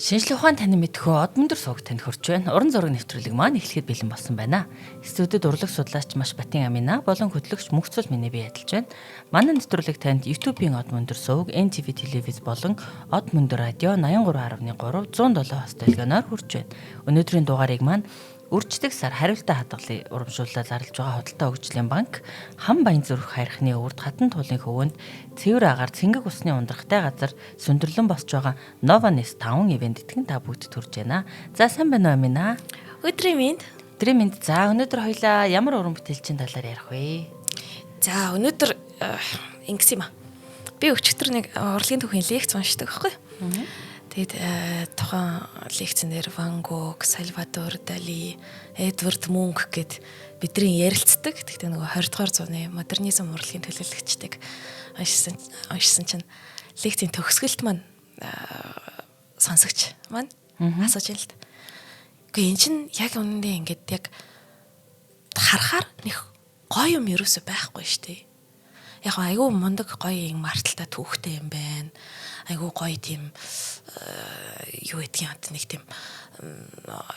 Шинжлэх ухаан таны мэдхүү од мөндөр сууг танд хүрч байна. Уран зураг нэвтрүүлэг маань эхлэхэд бэлэн болсон байна. Студид урлаг судлаач Маш Батин Амина болон хөтлөгч Мөнхцөл миний бие ядалж байна. Манай нэвтрүүлэг танд YouTube-ийн од мөндөр сууг, NTV телевиз болон од мөндөр радио 83.3 107 хост дэлгэнээр хүрч байна. Өнөөдрийн дугаарыг маань үрждэг сар хариултаа хадгалыг урамшууллаар зарлж байгаа Хөдөлთა хөгжлийн банк Хам Баян зүрх хайрхны өвөрт хатан туулын хөвөнд цэвэр агаар цэнгэг усны ундрахтай газар сүндэрлэн босч байгаа Novanest 5 ивент итгэн та бүгд төрж байна. За сайн байна уу Амина? Өдрийн мэнд. Өдрийн мэнд. За өнөөдөр хоёлаа ямар уран бүтээлчийн талаар ярих вэ? За өнөөдөр ингэсэн юм аа. Би өчигдөр нэг урлагийн түүхийн лекц уншдаг байхгүй. Тэгээд тухайн лекцээр Ван Гог, Сальвадор Дали, Эдвард Мунк гэд бидний ярилцдаг. Тэгтээ нөгөө 20 дугаар зууны модернизм урлагийн төлөөлөгчдөг уншсан чинь лекцийн төгсгөлт маань сонсогч маань асууж байна л да. Гэхдээ эн чинь яг үнэндээ ингээд яг харахаар нэг гоё юм ерөөсөй байхгүй шүү дээ. Яг айгүй мундаг гоё юм марталтай түүхтэй юм байна. Айгүй гоё тийм юу гэдгийг нэг тийм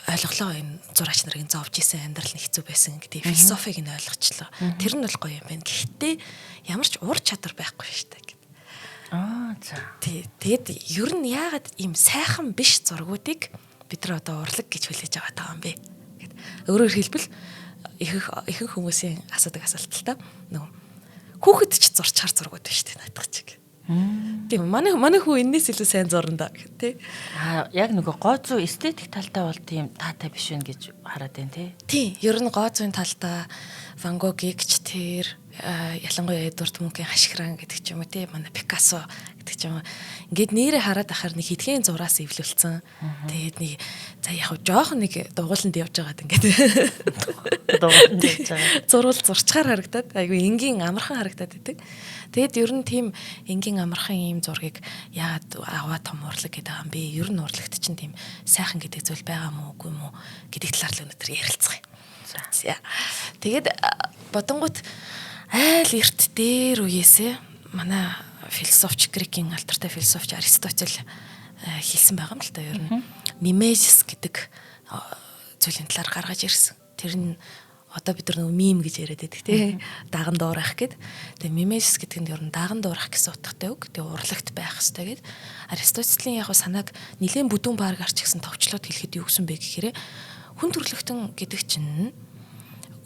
ойлголоо энэ зураач нарын зовж исэн амьдрал нь хэцүү байсан гэдэг философиг нь ойлгочлоо. Тэр нь бол гоё юм байна. Гэхдээ ямар ч ур чадвар байхгүй шүү дээ. За. Тэгээд ер нь яагаад ийм сайхан биш зургуудыг бид нар одоо урлаг гэж хүлээж аваад байгаа юм бэ? Гэт өөрөөр хэлбэл ихэнх хүмүүсийн асуудаг асуулт л та. Нөгөө хүүхэд ч зурчаар зургууд байна шүү дээ наадах чиг. Тийм манай хүү энэс илүү сайн зурна да тий. Яг нөгөө гоо зүй эстетик талтай бол тийм таатай биш вэ гэж хараад байна тий. Тийм ер нь гоо зүйн талтай Ван Гогийг ч тэр ялангуяа Эдвард Мункийн хашгиран гэдэг ч юм уу тий манай Пикассо гэдэг ч юм уу ингээд нэрээ хараад ахаар нэг хитгэн зураас эвлүүлсэн. Тэгээд нэг за яг жоохон нэг дугууланд явж байгаад ингээд дугууланд явж байгаа. Зурвал зурчгаар харагдаад айгүй энгийн амархан харагдаад байдаг. Тэгээд ер нь тийм энгийн амархан ийм зургийг яагаад аваа том урлаг гэдэг юм бэ? Ер нь урлагт чинь тийм сайхан гэдэг зүйл байгаа мó үгүй мó гэдэг талаар л өнөөдөр ярилцгаая. За. Тэгээд бодонгууд айл эрт дээр үеэсээ манай философч грекийн алдартай философч Аристотель хэлсэн байгаа юм л та ер нь мимезис гэдэг зүйлийн талаар гаргаж ирсэн. Тэр нь одоо бид нар нөгөө мим гэж яриад байдаг тий. Даган дуурайх гэд. Тэгээ мимезис гэдэг нь ер нь даган дуурайх гэсэн утгатай үг. Тэгээ урлагт байх хэрэгтэй гэд. Аристотелийн яг санааг нэлээд бүдүүн баар гарч гисэн товчлоод хэлэхэд юу гэсэн бэ гэхээр хүн төрлөختөн гэдэг чинь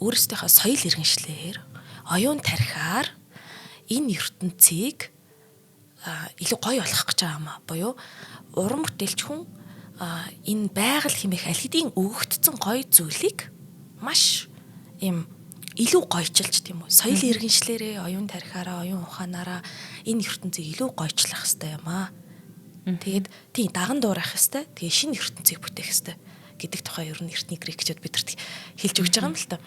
өөрсдийнхөө соёл иргэншлэр оюун тархиар энэ ертөнцийг илүү гоё болгох гэж байгаа юм аа. Буюу уран бүтээлч хүн энэ байгаль хэмээх аль хэдийн өгөгдсөн гоё зүйлийг маш ийм илүү гойчилж тийм үү. Соёл иргэншлэрээ оюун тархиараа, оюун ухаанаараа энэ ертөнцийг илүү гойчлах хэрэгтэй юм аа. Тэгээд тийм даган дуурайх хэрэгтэй. Тэгээ шинэ ертөнцийг бүтээх хэрэгтэй гэдэг тухай ер нь эртний грекчүүд бидэрт хэлж өгч байгаа юм л та.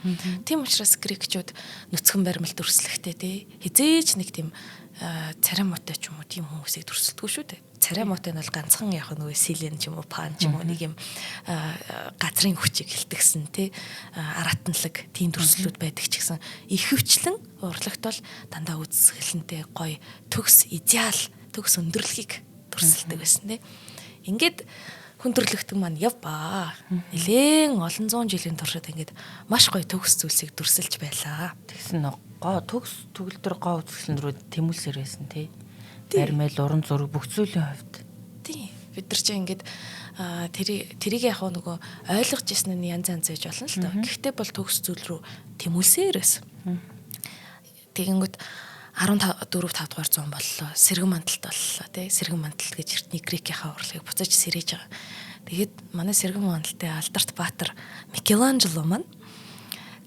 Тийм учраас грекчүүд нүцгэн баримлт өрсөлдөхтэй тий. Хизээч нэг тийм царай муутай ч юм уу тийм хүмүүсийг төрсөлдөггүй шүү дээ. Царай муутай нь бол ганцхан яг нөгөө силен ч юм уу пан ч юм уу нэг юм газрын хүчийг хилтгсэн тий аратналаг тийм төрслүүд байдаг ч гэсэн ихэвчлэн урлагт бол дандаа үзэсгэлэнтэй гоё төгс идеал төгс өндөрлөхийг төрсөлдөг байсан тий. Ингээд хүн төрлөختөн маань яв баа. Нилээн олон зуун жилийн туршид ингээд маш гоё төгс зүйлсийг дүрсэлж байлаа. Тэгсэн гоо төгс төгөлдөр гоо үзэсгэлэн рүү тэмүүлсээр байсан тий. Баримэл уран зураг бүх зүйлийн хувьд. Тий. Бид нар чинь ингээд тэрийг яг нөгөө ойлгож ирсэн нь янз янз байж болно л доо. Гэхдээ бол төгс зүйл рүү тэмүүлсээр байсан. Тэгэнгүүт 14 5 дугаар зуун боллоо. Сэргэн манталт боллоо тий. Сэргэн манталт гэж эртний грекийнхаа урлагийг буцааж сэрэж байгаа. Тэгээд манай сэргэн манталтын алдарт баатар Микеланжело маань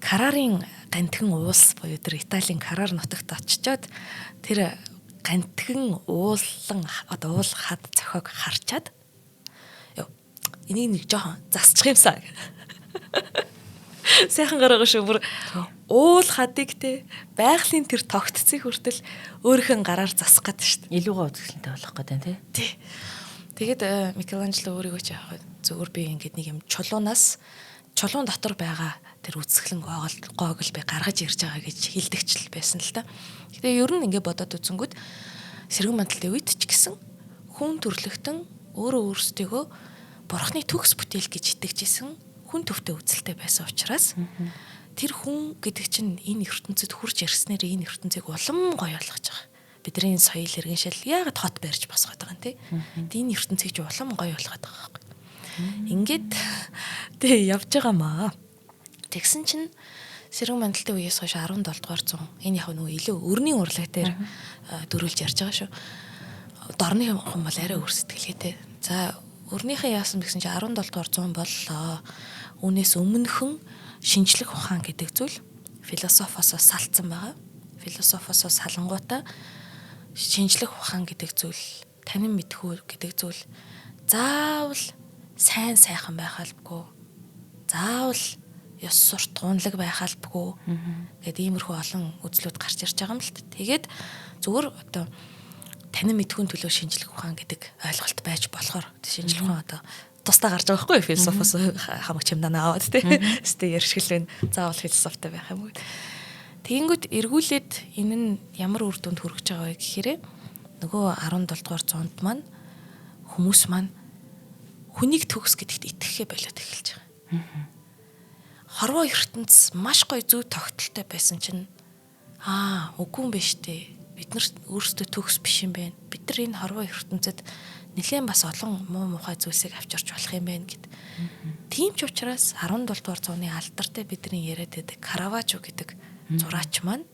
Карарын гантхэн уулс буюу тэр Италийн Карар нутагт очичоод тэр гантхэн уулан одоо уул хад цохиог харчаад энийг нэг жоохон засчих юмсаа. Сайхан гараа шүү бүр уул хадыг те байгалийн тэр тогтцыг хүртэл өөрийнхөө гараар засах гэдэг шүү дээ. Илүүгээ үзэсгэлэнтэй болох гэдэг тий. Тэгээд Микеланжело өөрийгөө ч яах вэ? Зөвөр би ингээд нэг юм чулуун дотор байгаа тэр үзэсгэлэн гоогл би гаргаж ирж байгаа гэж хэлдэгчл байсан л та. Гэтэ ер нь ингээд бодоод үзэнгүүт сэргэн манталтын үед ч гэсэн хүн төрлөختөн өөрөө өөрсдийгөө бурхны төгс бүтээл гэж итгэжсэн хүн төвтэй үзэлтэй байсан учраас тэр хүн гэдэг чинь энэ ертөнцид хурж ирснээр энэ ертөнцийг улам гоё болгож байгаа. Бидний соёл иргэншил яагаад хот барьж босгоод байгаа юм те. Энэ ертөнцийг ч улам гоё болгоод байгаа байхгүй. Ингээд тэг явж байгаамаа. Тэгсэн чинь Сэрэн мандалтын үеэс хойш 17 дугаар зуун энэ яг нөгөө илүү өрний урлаг дээр дөрүүлж ярьж байгаа шүү. Дорны хүн бол арай өөрсдөлхийтэй. За өрнийхээ яасан гэсэн чинь 17 дугаар зуун боллоо. Үүнээс өмнөхөн шинжлэх ухаан гэдэг зүйл философосоо салцсан байгаа. Философосоо салангуудаа шинжлэх ухаан гэдэг зүйл, танин мэдхүү гэдэг зүйл заавал сайн сайхан байх албагүй. Заавал ёс сурт гунлаг байх албагүй гэдэг иймэрхүү олон үзлүүд гарч ирж байгаа юм л та. Тэгээд зүгээр одоо танин мэдхүүн төлөө шинжлэх ухаан гэдэг ойлголт байж болохоор шинжлэх ухаан одоо тусдаа гарч байгаа байхгүй философос хамаг чимдана аваад тий. Өстэй ярьшгэл байна. Заавал философитой байх юм уу. Тэгэнгүүт эргүүлээд энэ нь ямар үр дүнд хүрэж байгаа вэ гэхээр нөгөө 17 дугаар зуунд маань хүмүүс маань хүнийг төгс гэдэгт итгэхээ болоод эхэлж байгаа. Хорвоо ертөнц маш гоё зүй тогтолтой байсан чинь үгүй юм биш үү? Бид нар өөрсдөө төгс биш юм байна. Бид нар энэ хорвоо ертөнцид нэлээд бас олон муу мухай зүйлсийг авчирч болох юм байна гэд. Тийм ч учраас 17 дугаар зууны алдартай бидний яриад байдаг Караважо гэдэг зураач маань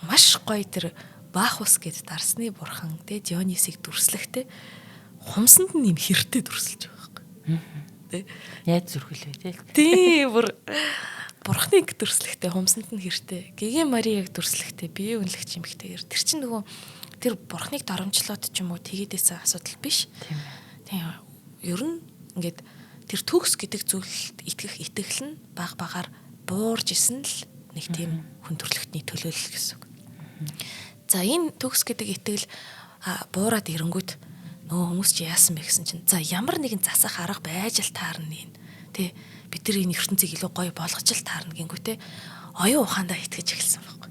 маш гоё тэр Бахус гэд дарсны бурхан тэ Дионисыг дүрслэхтэй хумсанд нь юм хэртэй дүрсэлж байгаа байхгүй. Яаж зүрхэлвэ тий. Тийм бүр бурхныг дүрслэхтэй хумсанд нь хэртэй. Гэгээ Марияг дүрслэхтэй бие үнэлэгч юмхтэйгэр. Тэр чинь нөгөө тэр бурхныг доромжлоод ч юм уу тэгээдээсэн асуудал биш. Тийм. Ер нь ингээд тэр төгс гэдэг зүйлд итгэх итгэл нь баг багаар буурж исэн л нэг тийм хүндрэлтний төлөөлөл гэсэн үг. За энэ төгс гэдэг итгэл буураад ирэнгүүт нөгөө хүмүүс чи яасан бэ гэсэн чинь за ямар нэгэн засах арга байж л таарна юм. Тэ бид нар энэ ертөнцийг илүү гоё болгож л таарна гингүүтэй оюун ухаандаа итгэж эхэлсэн байхгүй.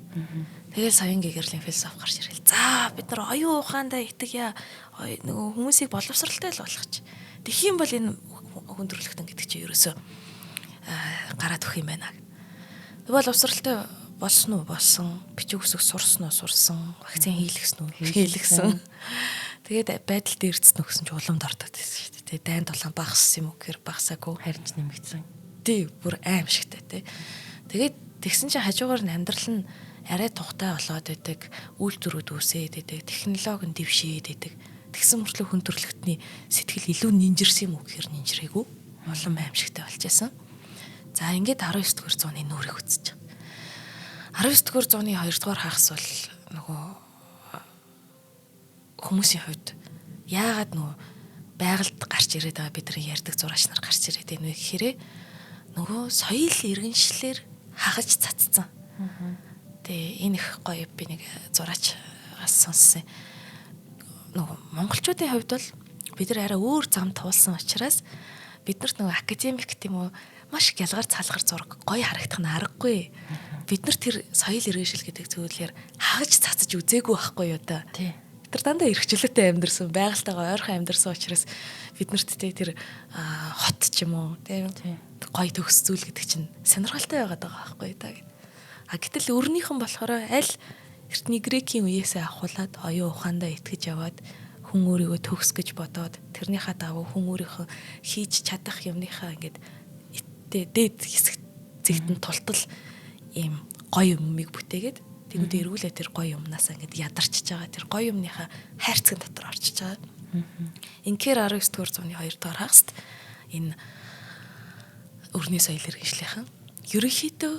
Тэгэл Савин Гэгерлийн философи гарч ирэл. За бид нар оюун ухаандаа итгэя. Нөгөө хүмүүсийг боловсралтай л болгоч. Тэгэх юм бол энэ хүндрэлтэн гэдэг чинь ерөөсөө гараад өгөх юм байна. Тэгвэл боловсралтай болсон уу болсон, бичиг үсэг сурсан уу сурсан, вакцин хийлгэсэн үү хийлгэсэн. Тэгээд байдал дээрцсэн өгсөн ч уламд ордог гэсэн шүү дээ. Дайн дулаан багассан юм уу гэхээр багасаагүй харин ч нэмэгдсэн. Тий, бүр аимшигтай тий. Тэгээд тэгсэн чинь хажуугаар нь амьдрал нь арай тухтай болоод байдаг, үйлдвэрүүд үүсээд байдаг, технологи нь дэвшээд байдаг. Тэгсэн мөртлөө хүндрэлтний сэтгэл илүү нинжирсэн юм уу гэхээр нинжрээгүй. Улам аимшигтай болж байсан. За ингээд 19 дугаар зууны нүрийг үзэж байгаа. 19 дугаар зууны 2 дугаар хагас бол нөгөө хүмүүсийн хувьд яагаад нөгөө байгальд гарч ирээд байгаа бидний ярьдаг зураач нар гарч ирээд байна вэ гэхээр нөгөө соёл иргэншлэр хагаж цацсан. Тэгээ энэ их гоё би нэг зураачаас сонссон. Нөгөө монголчуудын хувьд бол бид нар арай өөр зам туулсан учраас биднэрт нөгөө академик тийм үү маш гялгар цалгар зураг гоё харагдах нь аргагүй. Бид нар тэр соёл иргэншил гэдэг зүйлээр хагаж цацаж үзээгүй байхгүй юу та. Тий. Бид нар дандаа эрхчлөлтөй амьдэрсэн, байгальтайгаа ойрхон амьдэрсэн учраас биднэрт тэр хот ч юм уу тийм гоё төгс зүйл гэдэг чинь сонирхолтой байгаад байгаа байхгүй та гэд. Гэтэл өрнийхэн болохоор аль эртний грекийн үеэсээ авахуулаад оюун ухаандаа итгэж яваад хүн өөрийгөө төгс гэж бодоод тэрнийхээ дагуу хүн өөрийнхөө хийж чадах юмныхаа ингээд дээд хэсэгт зэгтэн тултал ийм гоё юмыг бүтээгээд тэгвэл эргүүлээ тэр гоё юмнасаа ингээд ядарчж байгаа тэр гоё юмныхаа хайрцаг дотор орчиж байгаа. Инхээр 19 дугаар зууны 2 дугаар хагаст энэ өрний соёл иргэншлийнхэн ерөнхийдөө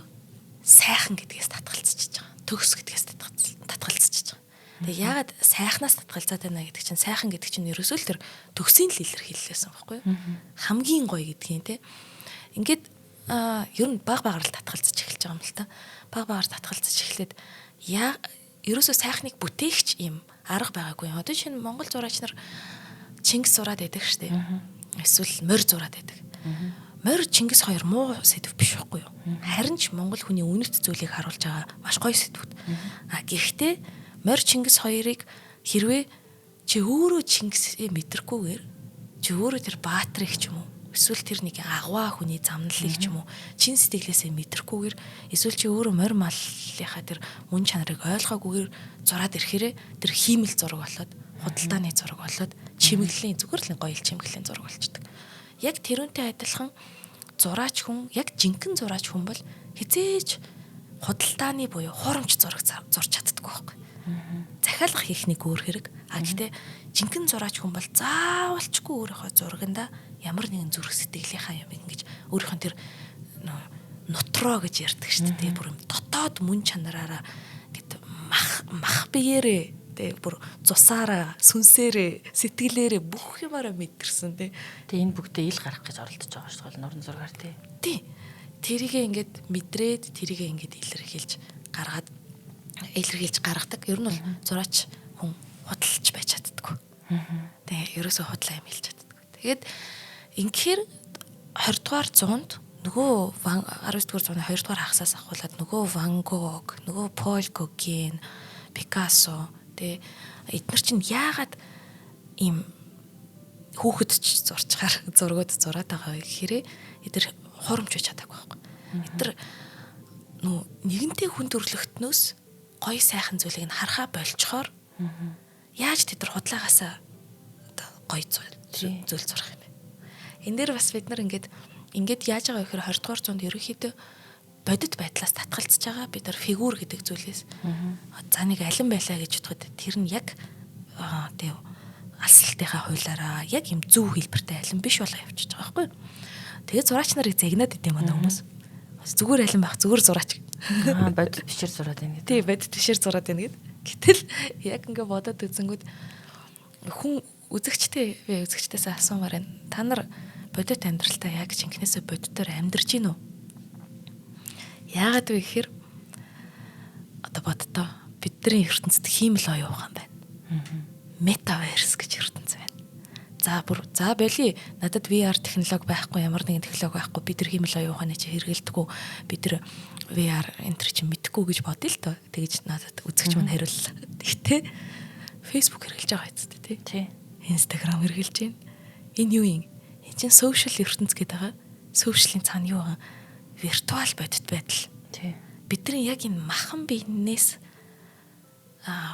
сайхан гэдгээс татгалзчихж байгаа. Төгс гэдгээс татгалзчихж байгаа. Тэгээ яагаад сайхнаас татгалзаад байна гэдэг чинь сайхан гэдэг чинь ерөөсөө л тэр төгсийн л илэрхийллээсэн байхгүй юу? Хамгийн гоё гэдгийг те. Ингээд ер нь баг багаар л татгалзаж эхэлж байгаа юм л та. Баг багаар татгалзаж эхлээд ерөөсөө сайхныг бүтээгч юм арга байгаагүй. Одоо шинэ Монгол зураач нар Чингис зураад байдаг шүү дээ. Эсвэл морь зураад байдаг. Морь Чингис хоёр муу сэдв биш байхгүй юу? Харин ч Монгол хүний үнэт зүйлийг харуулж байгаа маш гоё сэдвүүд. Гэхдээ морь Чингис хоёрыг хэрвээ чи өөрөө Чингисээ мэдрэггүйгээр чи өөрөө тэр баатрыг ч юм уу эсвэл тэр нэг агваа хүний замналыг ч юм уу чин сэтгэлээсээ мэдрэхгүйгээр эсвэл чи өөрөө морь маллынхаа тэр мөн чанарыг ойлгоогүйгээр зураад ирэхээрээ тэр хиймэл зураг болоод худалдааны зураг болоод чимэглэлийн зүгээр л гоё чимэглэлийн зураг болчдөг. Яг тэрүүнтэй адилхан зураач хүн, яг жинхэнэ зураач хүн бол хизээж худалдааны буюу хуурамч зураг зурж чаддаггүй байхгүй. Захиалга хийх нэг өөр хэрэг. Гэхдээ жинхэнэ зураач хүн бол заавалчгүй өөрийнхөө зураганда ямар нэгэн зүрх сэтгэлийнхаа юм ингэж өөрийнх нь тэр нутроо гэж ярьдаг шүү дээ. Бүр юм дотоод мөн чанараараа гэт мах биеэрээ тэ бүр цусаараа, сүнсээрээ, сэтгэлээрээ бүх юмараа мэдэрсэн тэ. Тэгээ энэ бүгдээ ил гарах гэж оролдож байгаа шүү дээ. Нуран зургаар тий. Тий. Тэрийгээ ингээд мэдрээд тэрийгээ ингээд илэрхийлж гаргадаг. Ер нь бол зураач хүн худалч байж чаддаггүй. Тэгээ ерөөсөө худлаа юм хэлж чаддаггүй. Тэгээд ингээр 20 дугаар зуунд нөгөө 19 дугаар зууны 2 дугаар хагасаас ахуулаад нөгөө Ван Гог, нөгөө Пол Гоген, Пикассо тэгээ эдгээр чинь яагаад ийм хүүхэд ч зурчгаар зургууд зураад байгаа вэ гэхээр эдгээр хурамч байж чадаагүй байхгүй. Эдгээр нэгэнтээ хүн төрлөختнөөс гоё сайхан зүйлийг нь харахаа болчхоор яаж тэд нар худлагаасаа гоё зүйл зурах юм бэ? Энэ дээр бас бид нар ингээд яаж байгаа вэ гэхээр 20 дугаар зуунд ерөнхийдөө бодит байдлаас татгалзаж байгаа бид нар фигүр гэдэг зүйлээс за нэг алин байлаа гэж бодоход тэр нь яг тэг алсалтынхаа хуулаараа яг юм зөв хэлбэртэй алин биш болоо явчихж байгаа байхгүй. Тэгээд зураач нарыг загнаад идэм манай хүмүүс. Зүгээр алин байх, зүгээр зураач. Бодит бишээр зураад байна гэдэг. Тий, бодит бишээр зураад байна гэдэг. Гэтэл яг ингээ бодоод үзэнгүүт хүн үзэгчдээс асуумаар байна. Та нар бодит амьдралтаа яг жинкнээсээ бодитоор амьдарч гин үү? Яагаад вэ гэхээр одоо бодтоо бидний ертөнцид хиймэл оюухан байна. Метаверс гэж ертөнц байна. За боли надад VR технологи байхгүй, ямар нэгэн технологи байхгүй, бид нар хиймэл оюуханы чи хэрэгэлдэггүй, бид нар VR энэ чинь мэдхгүй гэж бодъё л доо. Тэгэж надад үзэгч мань хариуллаа. Тэгтээ Facebook хэрэгэлж байгаа хэвчээ тий. Instagram хэрэгэлж байна. Энэ юу юм? Энэ чинь social ертөнц гэдэг байгаа. Social-ийн цаана юу байгаа? Виртуал бодит байдал. Тий. Бидний яг энэ махан биенээс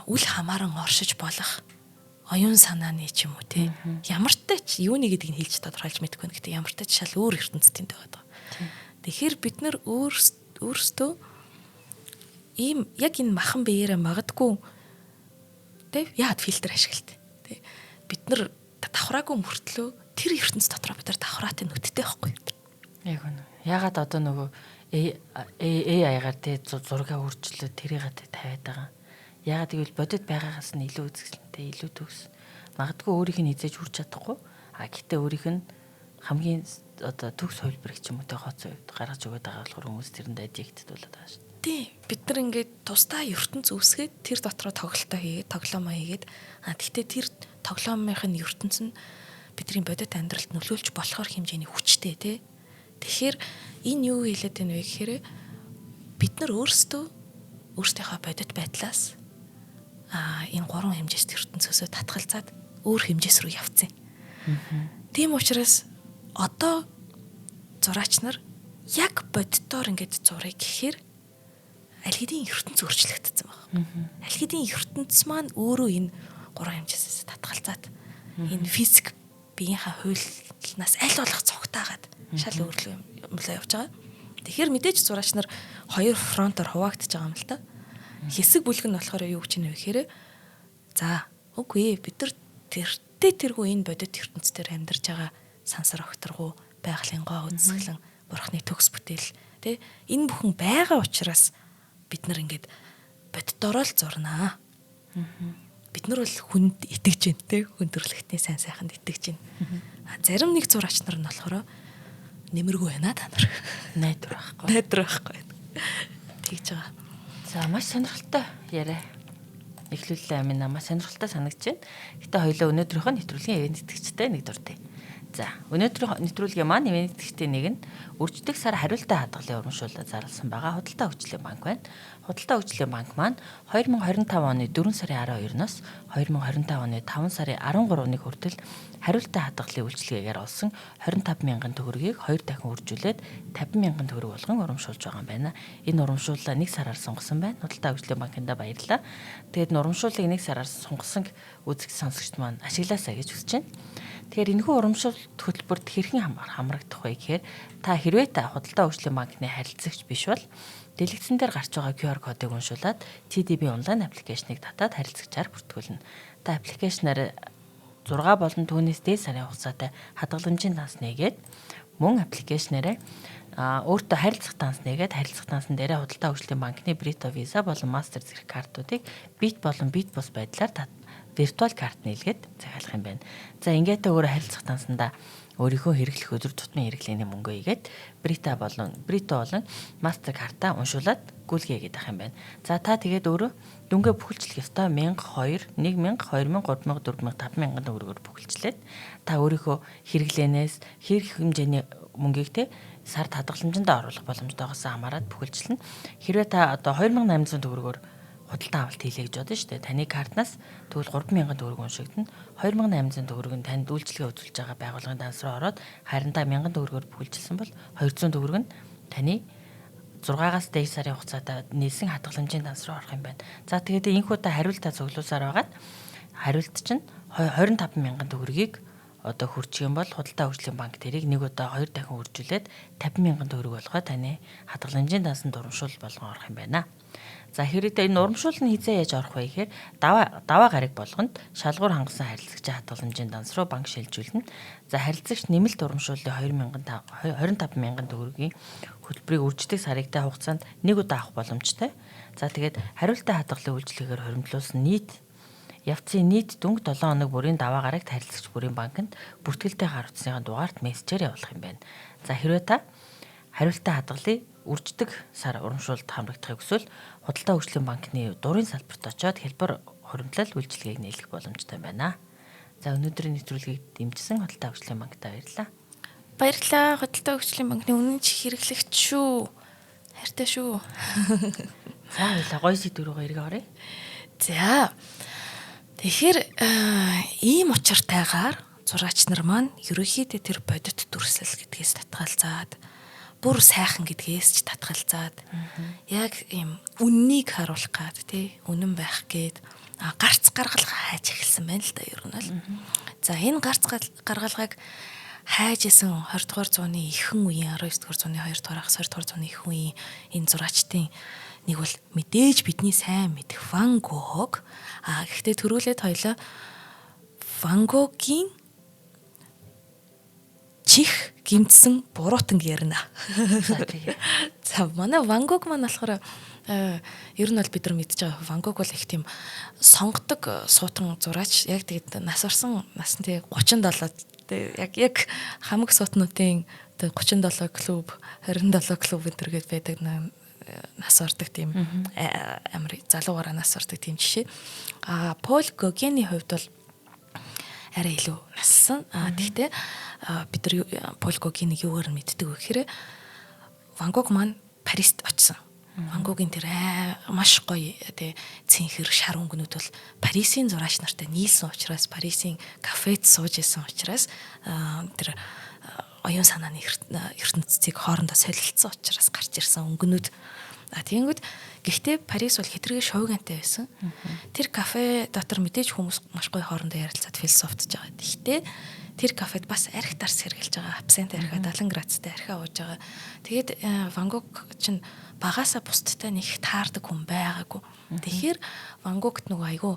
үл хамааран оршиж болох оюун санааны ч юм уу тий. Ямартай ч юуны гэдгийг нь хэлж тодорхойлж мэдэхгүй. Гэхдээ ямартай ч шал өөр ертөнцийн байгаа. Тэгэхээр бид нар өөрсдөө ийм яг энэ махан биеэрээ магадгүй тий яад фильтр ашигладаг. Тий. Бид нар давхраагүй мөртлөө тэр ертөнц дотроо бид нар давхраатай нүдтэй байхгүй. Яг үнэ. Ягаад одоо нөгөө AI-гаар тий зургаа өөрчлөө тэрийг тавиад байгаа. Ягаад гэвэл бодит байгаагаас нь илүү үзэсгэлэнтэй, илүү төгс. Магадгүй өөрийнх нь хизээж хүрч чадахгүй. Гэхдээ өөрийнх нь хамгийн одоо төгс хувилбар гэх юм уу тэ хоцоо гаргаж өгöd байгаа болохоор хүмүүс тэрэнд аддиктэд болоод байгаа шүү дээ. Тий. Бид нар ингээд тусдаа ертөнц үүсгээд тэр дотроо тоглоомоо хийгээд гэхдээ тэр тоглоомынхын ертөнц нь бидний бодит амьдралд нөлөөлж болохоор хэмжээний хүчтэй тий. Тэгэхээр энэ юу хэлээд байна вэ гэхээр бид нар өөрсдийнхөө бодит байдлаас энэ гурван хэмжээст ертөнцөөсөө татгалзаад өөр хэмжээс рүү явцсан. Тийм учраас одоо зураач нар яг бодитоор ингээд зурыг гэхээр аль хэдийн ертөнц өөрчлөгдсөн байна. Аль хэдийн ертөнц маань өөрөө энэ гурван хэмжээсээс татгалзаад энэ физик биеийнхаа хуулиас аль болох цогтаагаад шал өөрлөө юмлаа явж байгаа. Тэгэхээр мэдээж зураач нар хоёр фронтоор хуваагдчихж байгаа юм л та. Хэсэг бүлэг нь болохоор юу гэж нэ вэ гэхээр за үгүй бид нар тэргүй энэ бодит ертөнцээр амьдарч байгаа сансар огторгуу байгалийн гоо үзэсгэлэн бурхны төгс бүтээл тий энэ бүхэн байгаа учраас бид нар ингээд боддороо л зурнаа. Бид нар бол хүнд итгэж байна тий хүн төрлөختний сайн сайханд итгэж байна. Зарим нэг зураач нар нь болохоор нэмэргүй байна та нар. Найдвар байхгүй. Тэгж байгаа. За маш сонирхолтой яриа. Эхлүүлээ амин намаа сонирхолтой санагдаж байна. Гэтэ хоёлоо өнөөдрийнхөө нэвтрүүлгийн ивент итгэжтэй нэг дуртай. За, өнөөдрийн нэвтрүүлгийн маань нэмэгдэхтэй нэг нь өрждөх сар хариултаа хадгалын урамшууллаар зарласан байгаа Худалдаа хөгжлийн банк байна. Худалдаа хөгжлийн банк маань 2025 оны 4 сарын 12-ноос 2025 оны 5 сарын 13-ны хүртэл хариултаа хадгалын үйлчилгээгээр олсон 25 мянган төгрөгийг 2 дахин үржүүлээд 50 мянган төгрөг болгон урамшуулж байгаа юм байна. Энэ урамшууллаа 1 сараар сунгасан байна. Худалдаа хөгжлийн банкнд баярлалаа. Тэгээд урамшууллыг 1 сараар сунгасан үзэгч сонсогчд маань ашиглаасаа гэж хүсэж байна. Тэгэхээр энэхүү урамшуулт хөтөлбөрт хэрхэн хамрагдах вэ гэхээр та хэрвээ та худалдаа хөгжлийн банкны харилцагч биш бол дэлгэцэн дээр гарч байгаа QR кодыг уншуулад TDB онлайн аппликейшнийг татаад харилцагчаар бүртгүүлнэ. Та аппликейшнаар 6 болон түүнээс дээд сарын хугацаатай хадгаламжийн данс нээгээд мөн аппликейшнаараа өөртөө харилцах данс нээгээд харилцах дансан дээрээ худалдаа хөгжлийн банкны Brito Visa болон Master зэрэг картуудыг бит болон бит бус байдлаар виртуал карт нийлгээд захиалах юм байна. За ингээд өөрө харилцах дансандаа өөрийнхөө хэрэглэх өдөр тутмын хэрэглээний мөнгөө ийгээд Brito болон Master картаа уншуулад гүйлгээ гэдэг юм байна. За та тэгээд өөрөө дүнгээ бүхэлжлэх ёстой 1000, 2000, 2000, 3000, 4000, 5000 төгрөгөөр бүхэлжлээд та өөрийнхөө хэрэглээнээс хэрэг хэмжээний мөнгийг те сард хадгаламжинд оруулах боломжтойгоос хамаарат бүхэлжлэнэ. Хэрвээ та одоо 2800 төгрөгөөр худалдаа авалт хийлээ гэж бодно шүү дээ. Таны картнаас тэгвэл 3000 төгрөг уншигдана. 2800 төгрөг нь танд үйлчилгээ үзүүлж байгаа байгууллагын данс руу ороод харандаа 1000 төгрөгөөр бүхэлжилсэн бол 200 төгрөг нь таны 6-аас дээд сарын хугацаатай нээсэн хадгаламжийн данс руу орох юм байна. За тэгээд энэхүү та хариултаа цуглуулсаар байгаад хариулт чинь 25000 төгрөгийг одоо хүрчих юм бол худалдаа хөгжлийн банк тэрийг нэг удаа 2 дахин үржүүлээд 50000 төгрөг болгоо таны хадгаламжийн дансанд урамшуул болгон орох юм байна. За хэрэг энэ урамшуул нь хизээ яаж орох вэ гэхээр даваа гараг болгонд шалгуур хангасан харилцагчийн хадгаламжийн данс руу банк шилжүүлнэ. За харилцагч нэмэлт урамшууллын 25000 төгрөгийн хөтөлбөрийг үрждэг саригтай хугацаанд нэг удаа авах боломжтой. За тэгээд хариултаа хадгалын үйлчилгээгээр хоримтлуулсан явцын нийт дүнг 7 хоног бүрийн даваа гарагт харилцагч бүрийн банкнд бүртгэлтэй гар утсныхаа дугаарт мессежээр явуулах юм байна. За хэрвээ та хариултаа хадгалыг үрждэг сар урамшуулалт хамрагдахыг хүсвэл худалдаа хөгжлийн банкны дурын салбарт очоод хэлбэр хуримтлал үйлчилгээг нийлэх боломжтой байна. За өнөөдрийн нэвтрүүлгийг дэмжсэн худалдаа хөгжлийн банктай баярлалаа. Баярлалаа. Худалдаа хөгжлийн банкны үнэн чих хэрэглэгч шүү. Хайртай шүү. За баярлалаа. Гоё сэдв рүү эргээ оръё. За. Тэгэхээр ийм учиртайгаар зураач нар маань ерөөхдөө тэр бодит дүрслэл гэдгээс татгалзаад бүр сайхан гэдгээс ч татгалзаад яг ийм үннийг харуулах гад тий үнэн байх гээд гарц гаргалгаа хайж эхэлсэн байна л да ер нь л. За энэ гарц гаргалгааг хайж исэн 20 дугаар зууны ихэнх үеийн 19 дугаар зууны 2 дугаараас 20 дугаар зууны ихэнх үеийн энэ зураачдын нэг бол мэдээж бидний сайн мэдэх Ван Гог. Гэхдээ төрүүлээд хоёлаа Ван Гогийн чих гимтсэн буруутан ярина. За манай Ван Гог маань болохоор ер нь бол бид нар мэдж байгаа Ван Гог бол их тийм сонгодог суутан зураач. Яг тэгээд нас орсон насны тий 37 яг хамаг суутнуудын 37 клуб 27 клуб энэ гээд байдаг нас ордог тийм амар залуугаараа нас ордог тийм жишээ. Пол Гогены хувьд бол арай илүү нассан. Тэгтээ бид нар Пол Гогеныг юугаар мэддэг вэ гэхээр Ван Гог маань Парист очсон. Ван Гогийн тэр маш гоё тий цэнхэр шар өнгөнүүд бол Парисын зураач нартай нийлсэн учраас Парисын кафед сууж исэн учраас тэр оюун санааны ертөнцийг хоорондоо солилцсон учраас гарч ирсэн өнгөнүүд. Тэгэнгүүт гэхдээ Парис бол хэтэрхий шуугантай байсан. Тэр кафе дотор мэдээж хүмүүс маш гоё хоорондоо ярилцаад философтж байгаа. Гэхдээ тэр кафед бас арх дарс хэрглэж байгаа. Абсент архиа 70 градустай архиа ууж байгаа. Тэгээд Ван Гог чинь багаасаа бусдтай нэг таардаг хүн байгаагүй. Тэгэхээр Ван Гогт нөгөө айгүй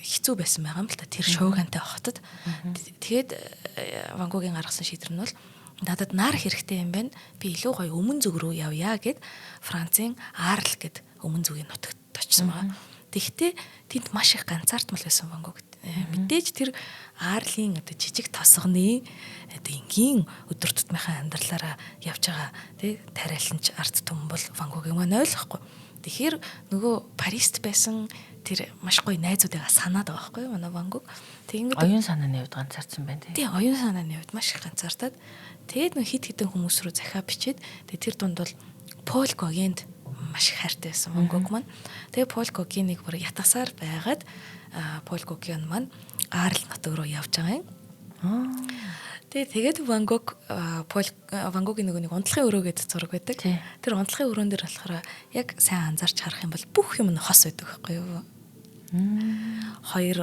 хэцүү байсан байгаа юм л та тэр шуугантай хотод. Тэгээд Ван Гогийн гаргасан шийдвэр нь бол надад нар хэрэгтэй юм байна. Би илүү гоё өмнө зүг рүү явъя гэд Францын Арл гэд өмнө зүгийн нутагт очсон байгаа. Тэгэхдээ тэнд маш их ганцаардмал байсан Ван Гог. Мэдээж тэр Арлын одоо жижиг тосгоны одоо энгийн өдөр тутмынхаа амьдралаараа явж байгаа тий тариаланч арт түмэн бол Ван Гогийн маань ойлгохгүй. Тэгэхээр нөгөө Парист байсан тэр маш гоё найзуудыгаа санаад байгаа байхгүй юу манай Ван Гог. Тэгэнгүүт Оюун санааны хувьд ганцаарсан байна тий. тий оюун санааны хувьд маш их ганцаардаад тэгээд нэг хит хитэн хүмүүс рүү захиа бичээд тэгээд тэр дунд бол Пол Гогенд маш их хайртай байсан Ван Гог маань. Тэгээд Пол Гогеныг бүр ятгасаар байгаад Пол Гоген маань Арл нутаг руу явж байгаа юм. Тэгээд Ван Гог Ван Гогийн нэг унтлахын өрөө гэдэг зураг байдаг. Тэр унтлахын өрөөн дээр болохоор яг сайн анзаарч харах юм бол бүх юм нь хос байдаг байхгүй юу? Хоёр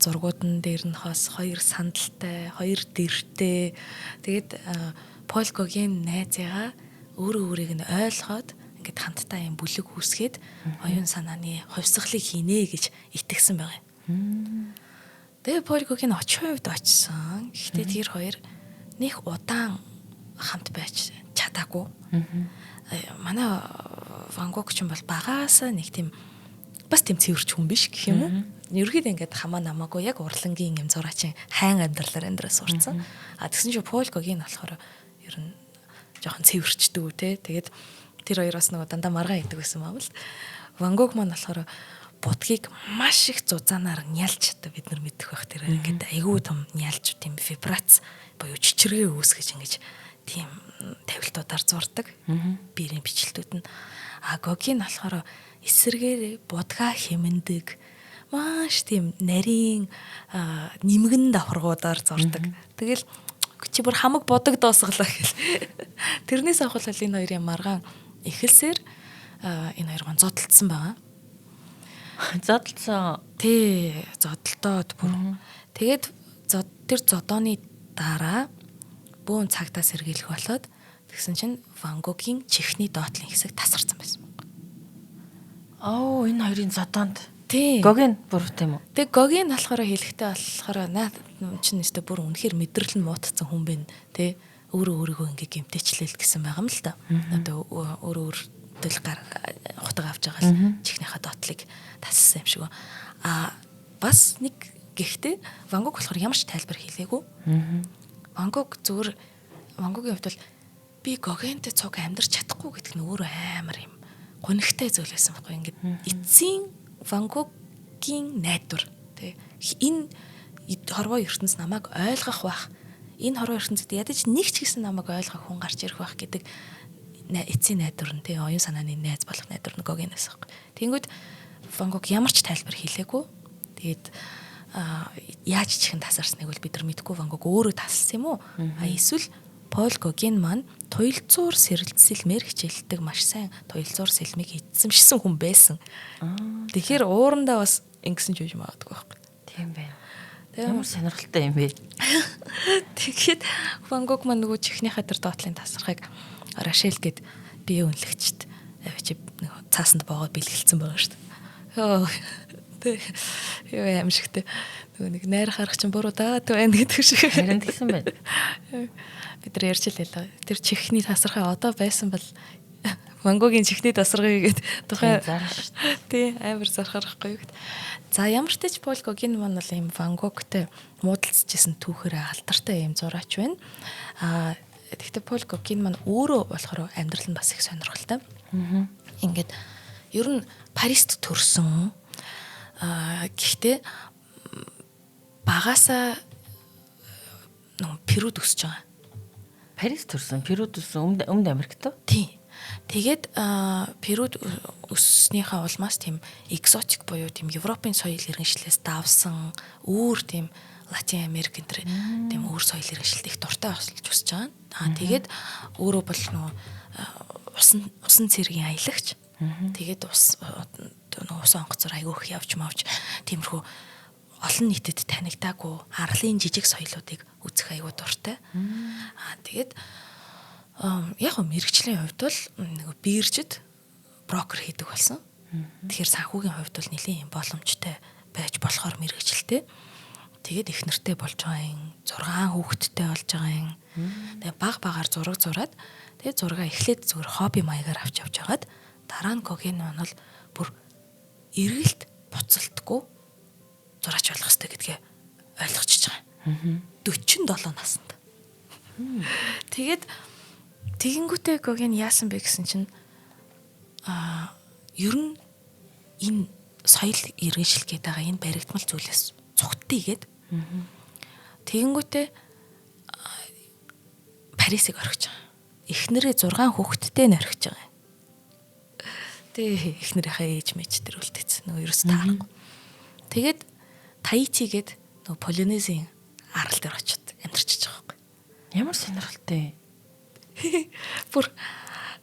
зургуудын дээр нь хос, хоёр сандалтай, хоёр дэртэй. Тэгээд Пол Гогийн найзыгаа өөрөө өөрийг нь ойлгоод ингээд хамтдаа юм бүлэг үүсгээд оюун санааны хувьсгалыг хийнэ гэж итгэсэн байгаа юм. Тэгээ Пол Гогийн очихын хувьд очсон. Гэхдээ тэр хоёр нэг удаан хамт байж чадаагүй. Манай Ван Гог ч юм бол багаасаа нэг тийм бас тийм цэвэрч хүн биш гэх юм уу. Ерөөд ингээд хамаа намаагүй яг урлагийн юм зураачин хайн амьдралаар амьдраас сурцсан. Тэгсэн чинь Пол Гогийн болохоор ер нь жоохон цэвэрчдэг үү те. Тэгээд тэр хоёр бас нэг дандаа маргаан идэг байсан юм аа л. Ван Гог маань болохоор будгийг маш их зузаанаар нялж одоо бид нар мэдэх байх тэр ингээд айгүй том нялж тийм вибрац буюу чичиргээ үүсгэж ингэж тийм тавилтуудаар зурдаг. Биерийн бичлэлтүүд нь Гогийн болохоор эсэргээр будгаа хэмндэг маш тийм нарийн нэмгэн давхаргуудаар зурдаг. Тэгэл чи бүр хамаг бодог доосглоо гэл. Тэрнээс авах бол энэ хоёрын маргаан эхэлсээр энэ хоёр маань зодтолцсон байгаа. Зодтолцсон. Тий, зодтолтоод бүр. Тэгээд тэр зодооны дараа бөөн цагтаа сэргийлэх болоод тэгсэн чинь Ван Гогийн чихний доотлын хэсэг тасарсан байсан. Энэ хоёрын зодоонд. Тий. Гогийн буруу тийм үү? Тэг Гогийн болохоор хэлэхтэй болохоор наа чинь нэстэ бүр үнэхээр мэдрэл нь муутцсан хүн байна. Тэ өөрийгөө ингээ гэмтээчлэл гэсэн байгаа юм л та. Одоо өөр тэл хутга авч байгаа л чихнийхээ доотлыг тассан юм шиг. Бас нэг гэхдээ Ван Гог болохоор ямар ч тайлбар хийлээгүй. Ван Гог зүгээр Ван Гогийн хувьд бол би Гогентэй цуг амьдарч чадахгүй гэдэг нь өөрөө амар юм гонигтай зүйл байсан байхгүй. Ингээд эцсийн Ван Гогийн найдвар тий энэ хорвоо ертөнц намайг ойлгох байх. Энэ хорвоо ертөнцид ядаж нэг ч гэсэн намайг ойлгох хүн гарч ирэх байх гэдэг эцсийн найдвар нь тий оюун санааны найз болох найдвар нь Гогенээс байхгүй. Тэнгүүд Ван Гог ямар ч тайлбар хийлээгүй. Тэгээд яаж чихэн тасарсныг бол бид нар мэдэхгүй. Ван Гог өөрөө тассан юм уу? Эсвэл Пол Гоген маань туйлцуур сэрэлцэлмээр хичээлдэг маш сайн туйлцуур сэлмийг эзэмшсэн хүн байсан. Тэгэхээр уурандаа бас ингэсэн ч үгүй магадгүй байхгүй. Тийм байна. Ямар сонирхолтой юм бэ? Тэгэхэд Ван Гог маань нөгөө чихнийхаа тэр доотлын тасархыг Рашел гэд бие үнэлэгчд авчи цаасанд боогоо бэлгэлцсэн байгаа шүү дээ. Юу юм шигтэй. Нөгөө нэг найр харах чинь буруу даад байна гэдэг шиг. Харин тэгсэн байна. Бид нар ярьж илээ. Тэр чихний тасархаа одоо байсан бол Ван Гогийн чихний тасархыг гээд тухайн тий амар зархахгүй юу гэд. За ямар ч тач Пол Гогийн маань бол юм Ван Гогтэй муудалцажсэн түүхээр алдартай юм зураач байна. Тэгэхдээ Пол Гогийн маань өөрөө болохоор амьдрал нь бас их сонирхолтой. Ингээд ер нь Парист төрсөн. Гэхдээ багаасаа Перуд өсөж байгаа. Парис төрсөн, Перуд өссөн, Өмнөд Америкт үү? Тий. Тэгээд Перуд өссөнийхээ улмаас тийм экзотик буюу тийм Европын соёл иргэншлээс давсан өөр тийм Латин Америк энэ тийм өөр соёл иргэншилт их дуртай болж өсөж байгаа. Тэгээд өөрөө бол усан цэргийн аялагч. Тэгээд усан онгоцоор айгүйх явж мавж тиймэрхүү олон нийтэд танигдаагүй арлын жижиг соёлоодыг үзэх айгүй дуртай. Тэгээд яг мэрэгчлийн хувьд бол нэг биержид брокер хийдэг болсон. Тэгэхээр санхүүгийн хувьд бол нэлийн боломжтой байж болохоор мэрэгчлээ. Тэгээд их нэртэй болж байгаа юм. 6 хүүхэдтэй болж байгаа юм. Тэгээд багаар зураг зураад тэгээд зургаа эхлээд зүгээр хобби маягаар авч явж хагаад дараа нь Гоген маань бол бүр эргэлт буцалтгүй зураач болох хэрэгтэй гэдгээ ойлгочихж байгаа. 47 наснд. Тэгээд тэгэнгүүтээ Гоген яасан бэ гэсэн чинь ер нь энэ соёл иргэншил гээд байгаа энэ баригдмал зүйлээс цугтъя гээд. Тэгэнгүүтээ Парисыг орхиж байгаа. Эхнэрээ 6 хүүхэдтэй нь орхиж байгаа. Тэгээ эхнэрийнхээ ээж мэж тэр үлдээсэн. Нөгөө ерөөс таарахгүй. Тэгээд Таити гээд нөгөө Полинезийн арал дээр очиод амьдарч байгаа байхгүй. Ямар сонирхолтой. Бүр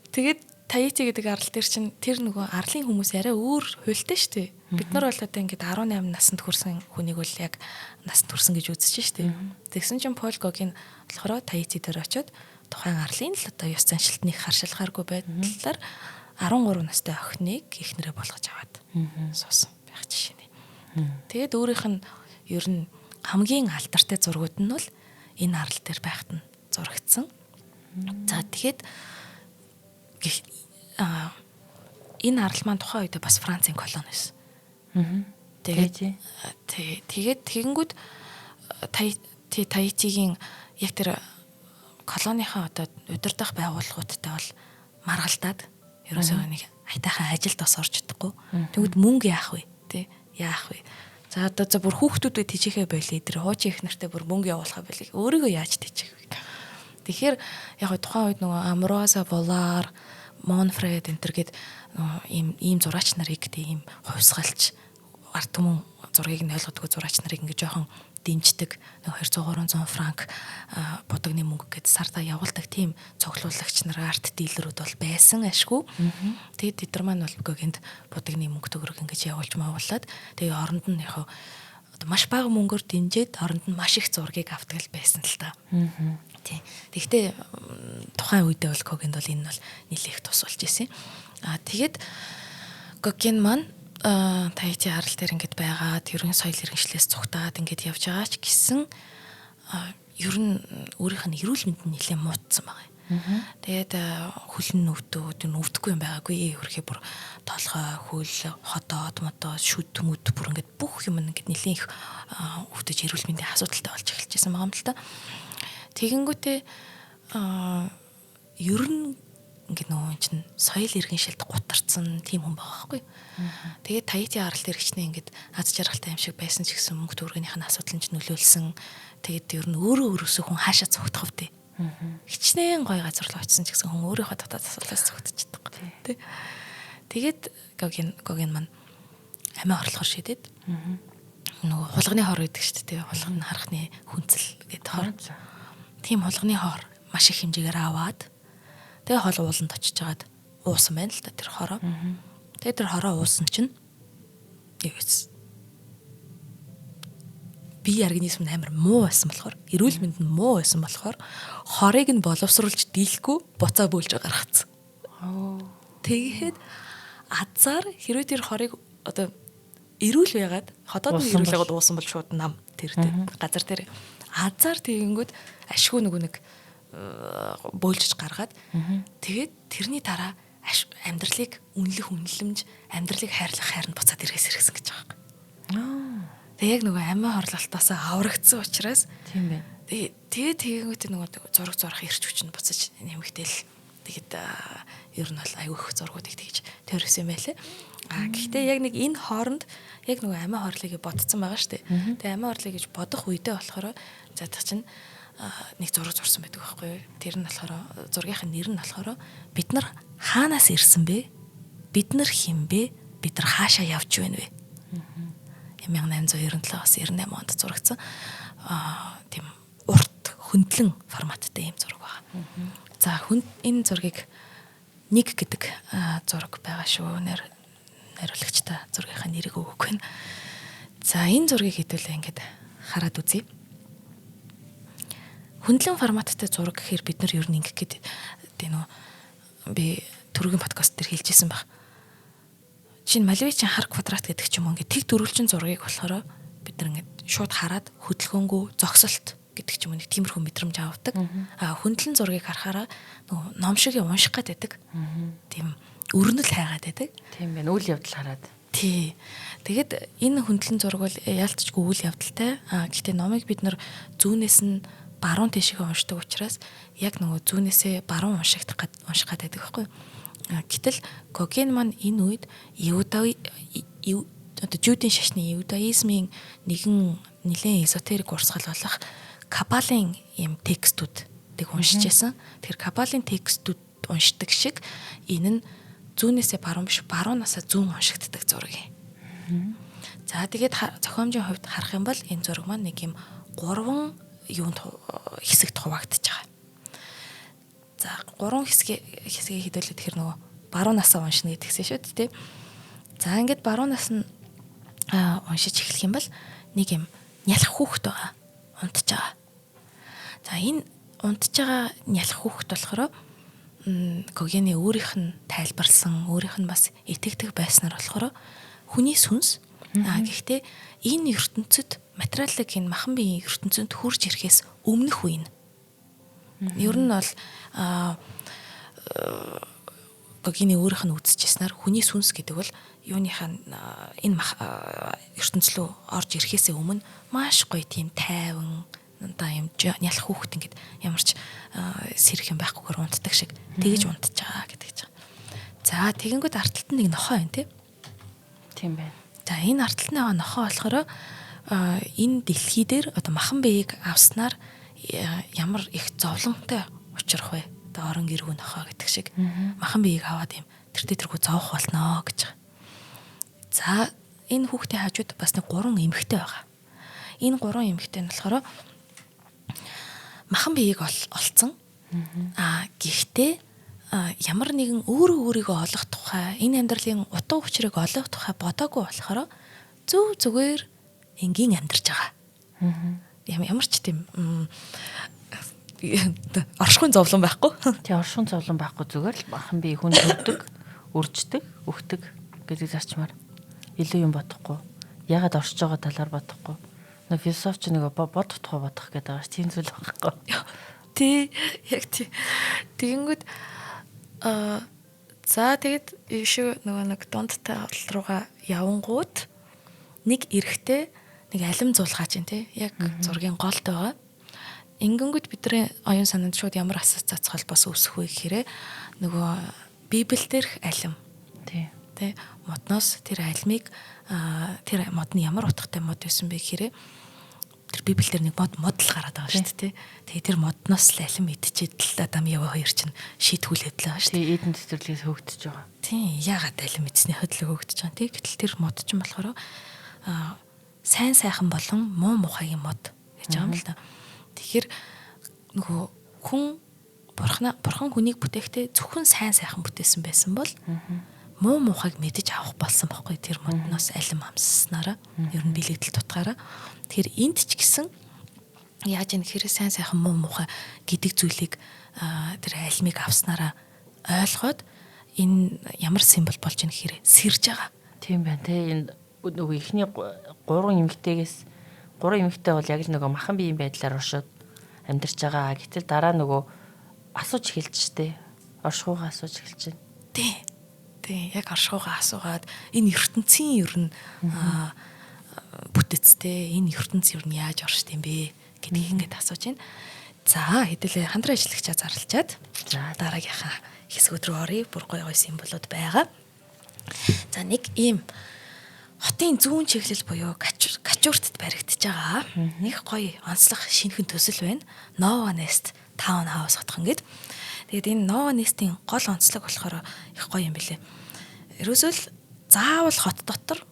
тэгээд Таити гэдэг арал дээр чинь тэр нөгөө арлын хүмүүс арай өөр хуйлтай шүү дээ. Бид нар бол одоо ингээд 18 наснд хүрсэн хүнийг бол яг насанд хүрсэн гэж үзэж шүү дээ. Тэгсэн чинь Пол Гогийн болохоор Таити дээр очиод тухайн арлын л одоо ёс заншилтны харшилгааргүй байдлаар 13 настай охиныг эхнэрээ болгож аваад суусан байх жишээ нэ. Тэгээд өөрийнх нь ер нь хамгийн алдартай зургууд нь бол энэ арал дээр байхад нь зурагдсан. За тэгэхэд энэ арал маань тухайн үед бас Францын колони байсан. Тэгээд тэгэнгүүт Таитигийн яг тэр колонийнхаа одоо удирдах байгууллагуудтай бол маргалдаад ерөөсөө нэг айтайхан ажилд бас орж идэггүй. Тэгвэл мөнгө яах вэ? Тэ яах вэ? За одоо бүр хүүхдүүдээ тижихээ байлээ. Тэр хуучин их нартай бүр мөнгө явуулахаа байлээ. Өөрийгөө яаж тижих вэ? Тэгэхээр яг тухайн үед нөгөө Амроза Волар, Монфред энтер гээд ийм зураач нарыг тийм хувьсгалж ард түмэн зургийг нь ойлгодгүй зураач нарыг ингээ жоохон дэмждэг 200-300 франк бодогны мөнгө гээд сарда явуулдаг тийм цоглуулагч нар арт дилерүүд бол байсан ашгүй. Тэгээд тэд нар маань бол гогинд бодогны мөнгө төгрөг ингэж явуулж маавуулаад тэгээд оронд нь яг маш бага мөнгөөр дэмжиж оронд нь маш их зургийг авдаг байсан л та. Тий. Тэгэхдээ тухайн үедээ бол Гогинд бол энэ бол нэлээх тус болж исэн. Тэгээд Гогийн маань Таити арал дээр ингээд байгаад ерөн соёл иргэншлээс цугтаад ингээд явж байгаа ч гэсэн ер нь өөрийнх нь эрүүл мэнд нь нэлээд муутсан байгаа юм. Тэгээд хөлн нүвтүүд нүвдэхгүй юм байгаагүй. Өөрхий бүр толгой, хөл, ходоод, мотоод, шүд төмөд бүр ингээд бүх юм ингээд нэлээд их өвдөж эрүүл мэндийн асуудалтай болж эхэлж байсан байгаа юм л та. Тэгэнгүүтээ ер нь ингээд нөгөө чинь соёл иргэншилд гутарсан тийм хүн байгаа байхгүй. Тэгээд Таити арал дээр хичнээн ингээд аз жаргалтай юм шиг байсан ч гэсэн мөнгө төгрөгийнх нь асуудал нь нөлөөлсөн. Тэгээд ер нь өөрөөсөө хүн хаашаа цогтох вэ? Хичнээн гоё газар руу очисон ч гэсэн хүн өөрийнхөө дотоод асуудлаас цогтчихдаг тий. Тэгээд Гогийн маань амиа орлохоор шидэд нөгөө хулганы хор гэдэг шүү дээ. Хулганы харахны хүнцэл гэдэг хор. Тийм хулганы хор маш их хэмжээгээр аваад тэгээ хол ууланд очиж жагаад уусан байна л да тэр хороо. Тэгээ тэр хороо уусан чинь явц. Би организм амар муу байсан болохоор, эрүүл мэнд нь муу байсан болохоор хорыг нь боловсруулж дийлэхгүй буцаа бөөлж гаргацсан. Тэгээд азар хэрвээ тэр хорыг одоо эрүүл байгаад ходоод нь эрүүл байгаад уусан бол шууд нам тэр газар дээр азар тэгэнгүүт ашгүй нэг бөөлжж гаргаад тэгээд тэрний дараа амьдралыг үнэлэмж амьдралыг хайрлах буцаад эргээс иргэсэн гэж байгаа юм. Тэгээд яг нөгөө амиа хорлолтоос аврагдсан учраас тийм байна. Тэгээд нөгөө зураг зурах эрч хүч нь буцаж нэмэгдээл тэгээд ер нь бол аюу их зургуудыг тэгж төрсөн юм байлээ. Гэхдээ яг нэг энэ хооронд яг нөгөө амиа хорлыг бодсон байгаа шүү дээ. Тэгээд амиа хорлыг гэж бодох үедээ болохоор задах чинь нэг зураг зурсан байдаг байхгүй юу? Тэр нь болохоор зургийнхын нэр нь болохоор бид нар хаанаас ирсэн бэ? Бид нар хэн бэ? Бид нар хаашаа явж байна вэ? 1897-аас 98 онд зурагдсан тийм урт хөндлөн форматтай юм зураг байна. За энэ зургийг нэг гэдэг зураг байгаа шүү. Найруулагчтай зургийнхаа нэрийг өгөхгүй байна. За энэ зургийг хэдүүлээ ингээд хараад үзье. Хөндлөн форматтай зураг гэхээр бид нар ер нь ингэх гээд тийм үү би түрүүгийн подкаст дээр хэлжсэн баг. Жишээ нь Малевичийн хар квадрат гэдэг ч юм уу ингээд тэг дөрвөлжин зургийг болохоор бид нар ингээд шууд хараад хөдөлгөөнгүй зогсолт гэдэг ч юм уу нэг тиймэрхүү мэдрэмж авдаг. Хөндлөн зургийг харахаараа нөгөө ном шиг унших гад байдаг. Тийм өрнөл хайгаад байдаг. Тийм байна. Үйл явдал хараад. Тий. Тэгэд энэ хөндлөн зураг бол яалтчгүй үйл явдалтай. Гэхдээ номыг бид нар зүүнээс нь баруун тийшээ уншдаг учраас яг нөгөө зүүнээсээ баруун унших гад байдаг байхгүй. Гэтэл Гогийн маань энэ үед одоо жүүдийн шашны иудаизмын нэгэн нэлээд эзотерик урсгал болох кабалийн юм текстүүдийг уншиж байсан. Тэгэхээр кабалийн текстүүд уншдаг шиг энэ нь зүүнээсээ баруун биш баруунасаа зүүн уншигддаг зураг юм. За тэгээд зохиомжийн хувьд харах юм бол энэ зураг маань нэг юм 3 юунд хэсэгт хуваагдаж байгаа. За 3 хэсгийг хэдүүлээд тэгэхээр нөгөө баруунасаа уншина гэдгсэн шүү дээ. За ингээд баруунаас нь уншиж эхлэх юм бол нэг юм нялх хүүхэд байгаа. Унтж байгаа. За энэ унтж байгаа нялх хүүхэд болохоор Гогены өөрийнх нь тайлбарлсан, өөрийнх нь бас итгэдэг байснаар болохоор хүний сүнс. Гэхдээ энэ ертөнцид материалыг энэ махан биеийн ертөнцөнд хурж ирэхээс өмнөх үе нь. Ер нь бол Гогены өөрийнх нь үзчихснээр хүний сүнс гэдэг бол юуныхаа энэ ертөнцлөө орж ирэхээс өмнө маш гоё тийм тайван одоо юм нялх хүүхэд ингээд ямар ч сэрэх юм байхгүйгээр унтдаг шиг тэгж унтж байгаа гэдэг чинь. За тэгэнгүүт ард талд нэг нохоо байна тийм байна. За энэ ард талд нэг нохоо болохоор энэ дэлхий дээр одоо махан биеийг авснаар ямар их зовлонтой учрах вэ? Одоо орон гэргүй нохоо гэдэг шиг махан биеийг аваад юм тэрхүү зовох болноо гэж. За энэ хүүхдийн хажууд бас нэг 3 эмэгтэй байгаа. Энэ 3 эмэгтэй нь болохоор махан биеийг олцсон. Гэхдээ ямар нэгэн өөрийгөө олох тухай, энэ амьдралын утга учирыг олох тухай бодоогүй болохоор зүгээр энгийн амьдарч байгаа. Ямар ч тийм оршихуйн зовлон байхгүй. Тий оршихуйн зовлон байхгүй зүгээр л махан бие хүн төрдөг, өрждөг, өгдөг гэдэг зарчмаар илүү юм бодохгүй. Ягаад оршиж байгаа талаар бодохгүй. Философч нэг бодох тухай бодох гэдэг байгаа ш. Тийм зүйл байхгүй. Тий, яг тий. Тэгэнгүүт за тэгэд ишүү нөгөө нэг дундтай хол руугаа явангууд нэг эрэгтэй нэг алим зулгааж байна тий. Яг зургийн голд байгаа. Ингэнгүүт бидний оюун санаанд шууд ямар ассоциац холбоос үүсэх вэ гэхээр нөгөө Библиэл дээрх алим. Тий. Тэ модноос тэр алимыг тэр мод нь ямар утгатай мод байсан бэ гэхээр тэр Библиэл дээр нэг мод л гараад байгаа шүү дээ. Тэгээ тэр модноос л алим идчихэд л Адам Ява хоёр чинь шийтгүүлээд л байгаа шүү дээ. Эдэн цэцэрлэгээс хөөгдөж байгаа. Тийм яагаад алим идсний хөдлөг хөөгдөж байгаа. Тэг гэтэл тэр мод чинь болохоор сайн сайхан болон муу мухайгийн мод гэж байгаа юм л да. Тэгэхээр нөгөө хүн бурхан хүнийг бүтээхдээ зөвхөн сайн сайхан бүтээсэн байсан бол муу мухайг мэдэж авах болсон байхгүй тэр модноос алим амсснараа ер нь билэгдэл тутгаараа. Тэгэхээр энд ч гэсэн яаж юм хэрэг сайн сайхан муу мухай гэдэг зүйлийг тэр алимыг авснараа ойлгоод энэ ямар символ болж ийн гэхээр сэрж байгаа. Тийм байна те энэ нөгөө ихний 3 эмэгтэйгээс 3 эмэгтэй бол яг л нөгөө махан биеийн байдлаар оршоод амьдарч байгаа. Гэтэл дараа нөгөө асууж эхэлж штэ. Оршихуйгаа асууж эхэлж байна. Тий, яг оршихуйгаа асуугаад энэ ертөнцийн ер нь бүтэцтэй энэ ертөнц ер нь яаж оршд юм бэ гэдгийг ингээд асууж байна. За хэдүүлээ хандрын ажиллагчаа зарлчаад за дараагийнхаа хэсгүүд рүү оръё. Бүр гоё символууд байгаа. За нэг ийм хотын зүүн чиглэл буюу Гачууртад баригдаж байгаа. Нэг гоё онцлог шинэхэн төсөл байна. Nova Nest Town House хотхон гэд. Тэгээд энэ Nova Nest-ийн гол онцлог болохоор их гоё юм билэ. Ерөөсөл заавал хот дотор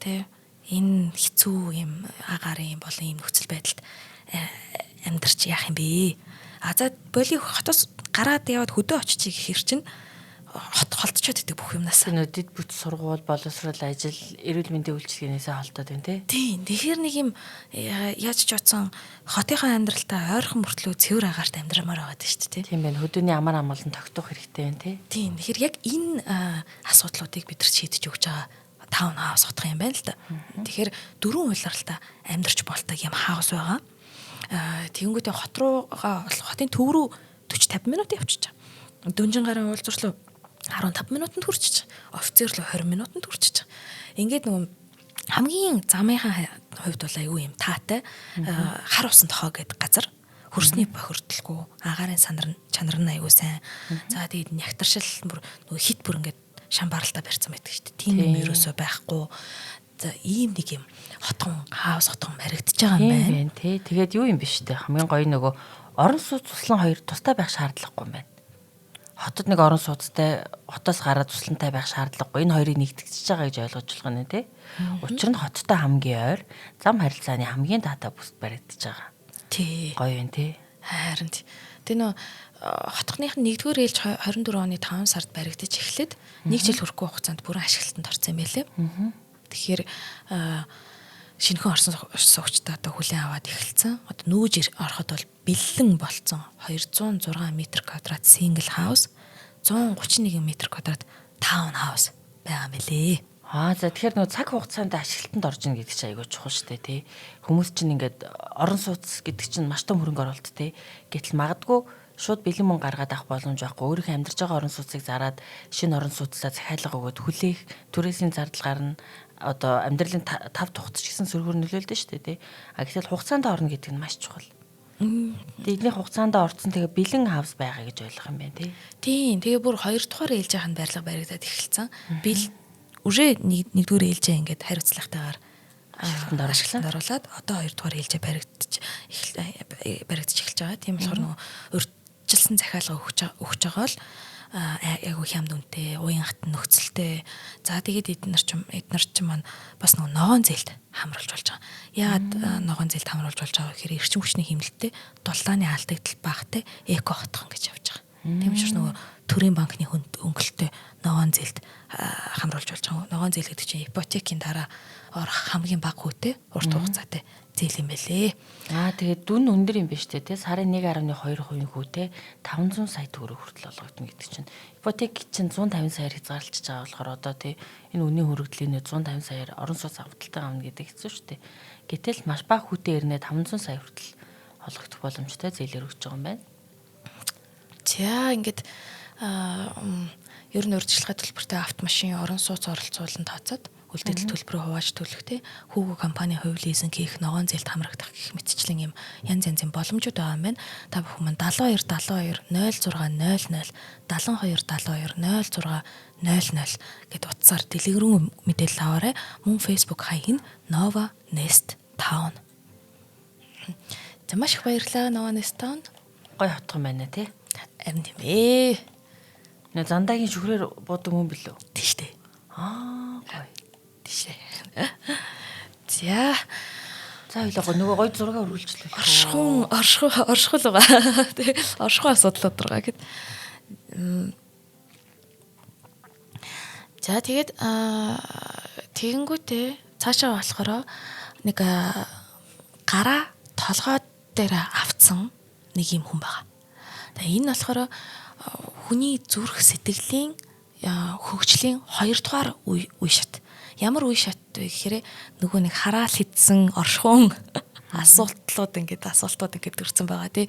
тэ энэ хэцүү юм агарын болон ийм нөхцөл байдалд амьдарч яах юм бэ? За боли хотоос гараад яваад хөдөө очиж гэхэр чинь хот холдчиход идэг бүх юмнаас. Нүдэд бүт сургууль, боловсрол, ажил, эрүүл мэндийн үйлчилгээнээс холдоод байна те. Тийм. Тэгэхээр нэг юм яаж ч утсан хотынхаа амьдралтаа ойрхон мөртлөө цэвэр агаарт амьдрамаар байгаа шүү дээ. Тийм байна. Хөдөөний амар амгалан тогтоох хэрэгтэй байна те. Тийм. Тэгэхээр яг энэ асуудлуудыг бид нар шийдэж өгч байгаа таун хаус хотх юм байна л да. Тэгэхээр 4 улиралтай амьдарч болдог юм хаус байгаа. Тэгэнгүүтээ хот руугаа хотын төв рүү 40-50 минут явчих. Дөнжин гарын уулзрал 15 минутанд хүрчих. Офицер л 20 минутанд хүрчих. Ингээд нөгөө хамгийн замынхаа хувьд бол аюу юм таатай хар усан тохоо гэдэг газар хөрсний бохирдлгүй агарын чанар нь аюу сайн. За тэгээд нягтаршил бүр нөгөө хит бүр ингээд шамбаралтай барьсан байдаг шүү дээ. Тийм юм ерөөсөө байхгүй. За ийм нэг юм хотгон хаус хотгон баригдаж байгаа юм байна. Тийм тий. Тэгээд юу юм биш үү? Хамгийн гоё нөгөө орон сууц туслан хоёр тустай байх шаардлагагүй юм байна. Хотод нэг орон сууцтай хотоос гараад туслантай байх шаардлагагүй. Энэ хоёрыг нэгтгэж байгаа гэж ойлгож болох нь тий. Учир нь хоттой хамгийн ойр зам харилцааны хамгийн дата бүст баригдаж байгаа. Тий. Гоё юм тий. Харин тэр нөө хотхных нь 1-р ээлж 24 оны 5 сард баригдаж эхлээд 1 жил хүрэхгүй хугацаанд бүрэн ашиглалтанд орсон юм байлээ. Тэгэхээр шинэхэн орсон суугчдаа одоо хүлээн аваад эхэлсэн. Одоо нүүж ороход бол бэлэн болцсон 206 м2 single house, 131 м2 town house байгаа мэлээ. За тэгэхээр нөгөө цаг хугацаанд ашиглалтанд орж ийн гэдэг чинь айгүй чухал шүү дээ тий. Хүмүүс чинь ингээд орон сууц гэдэг чинь маш том хөрөнгө оруулалт тий. Гэтэл магадгүй шууд бэлэн мөнгө гаргаад авах боломж байхгүй. Өөрийнхөө амьдарч байгаа орон сууцыг зараад шинэ орон сууцлаа захиалга өгөөд хүлээх түрээсийн зардал гарна. Одоо амьдралын тав тухц гэсэн сөргөөр нөлөөлдөг шүү дээ тий. Гэтэл хугацаанд орно гэдэг нь маш чухал. Эдний хугацаанд орцсон тэгээ бэлэн хавс байгаа гэж ойлгох юм байна тий. Тийм. Тэгээ бүр 2 дугаар ээлжийнх нь барилга баригдаад эхэлсэн. Үрээ 1-р ээлжээ ингээд хариуцлагатайгаар ашиглалтанд оруулаад одоо 2 дугаар ээлжээ баригдаж эхэлж байгаа. Тийм болохоор нөгөө урьдчилсан захиалга өгч байгаа бол айгуу хямд үнэтэй, уян хатан нөхцөлтэй. За тэгээд эднэр ч маань бас нөгөө ногоон зээлд хамруулж болж байгаа. Яагаад ногоон зээлд хамруулж болж байгаа гэхээр эрчим хүчний хэмнэлттэй, дулааны алдагдал багтай эко хотхон гэж явж байгаа. Тийм учраас нөгөө төрийн банкны хөнгөлөлтөй ногоон зээлд хамруулж болж байгаа. Ногоон зээл гэдэг чинь ипотекийн дараа орох хамгийн бага хүүтэй урт хугацаатай зээл юм байлээ. Тэгээд дүн өндөр юм биш үү те сарын 1.2% хүүтэй 500 сая төгрөг хүртэл олгогдно гэдэг чинь ипотек чинь 150 саяар хязгаарлалж байгаа болохоор одоо те энэ үнийн хөрөгдлийн 150 саяар орон сууц авалталтай авна гэдэг хэцүү шүү дээ. Гэтэл маш бага хүүтэй ирнэ 500 сая хүртэл олгогдох боломжтой зээлээр өгч байгаа юм байна. За ингээд ер нь урьдчилгаа төлбөртэй автомашин орон сууц оролцуулан тооцоод үлдээдэл төлбөрөө хувааж төлөхтэй хүүгүү компани хувь лизинг хийх ногоон зээлд хамрагдах гэх мэтчлэн юм янз янзын боломжууд байгаа юм байна. Та бүхэн 72 06 00 72 72 06 00 гэд утсаар дэлгэрэн мэдээлэл аваарай. Мөн Facebook хаяг нь Nova Nest Town. За маш их баярлалаа Nova Nest Town. Гой хотхон байна тий. Харин тийм ээ. Нэ зандагийн шүхрээр буудаг юм билүү? Тийш дээ. Гой. Тийшээ. За ойлоо нөгөө гой зураг өргөлжлүүлээ. Оршихуул байгаа. Тэ оршихуй асуудлууд байгаа гэд. За тэгээд тэгэнгүүтээ цаашаа болохоор нэг гараа толгой дээр авцсан нэг юм хүн байгаа. Тэгээ энэ болохоор хүний зүрх сэтгэлийн хөгжлийн 2 дугаар үе шат. Ямар үе шат вэ гэхээр нөгөө нэг хараал хидсэн оршихуун асуултууд ингээд төрсэн байгаа тий.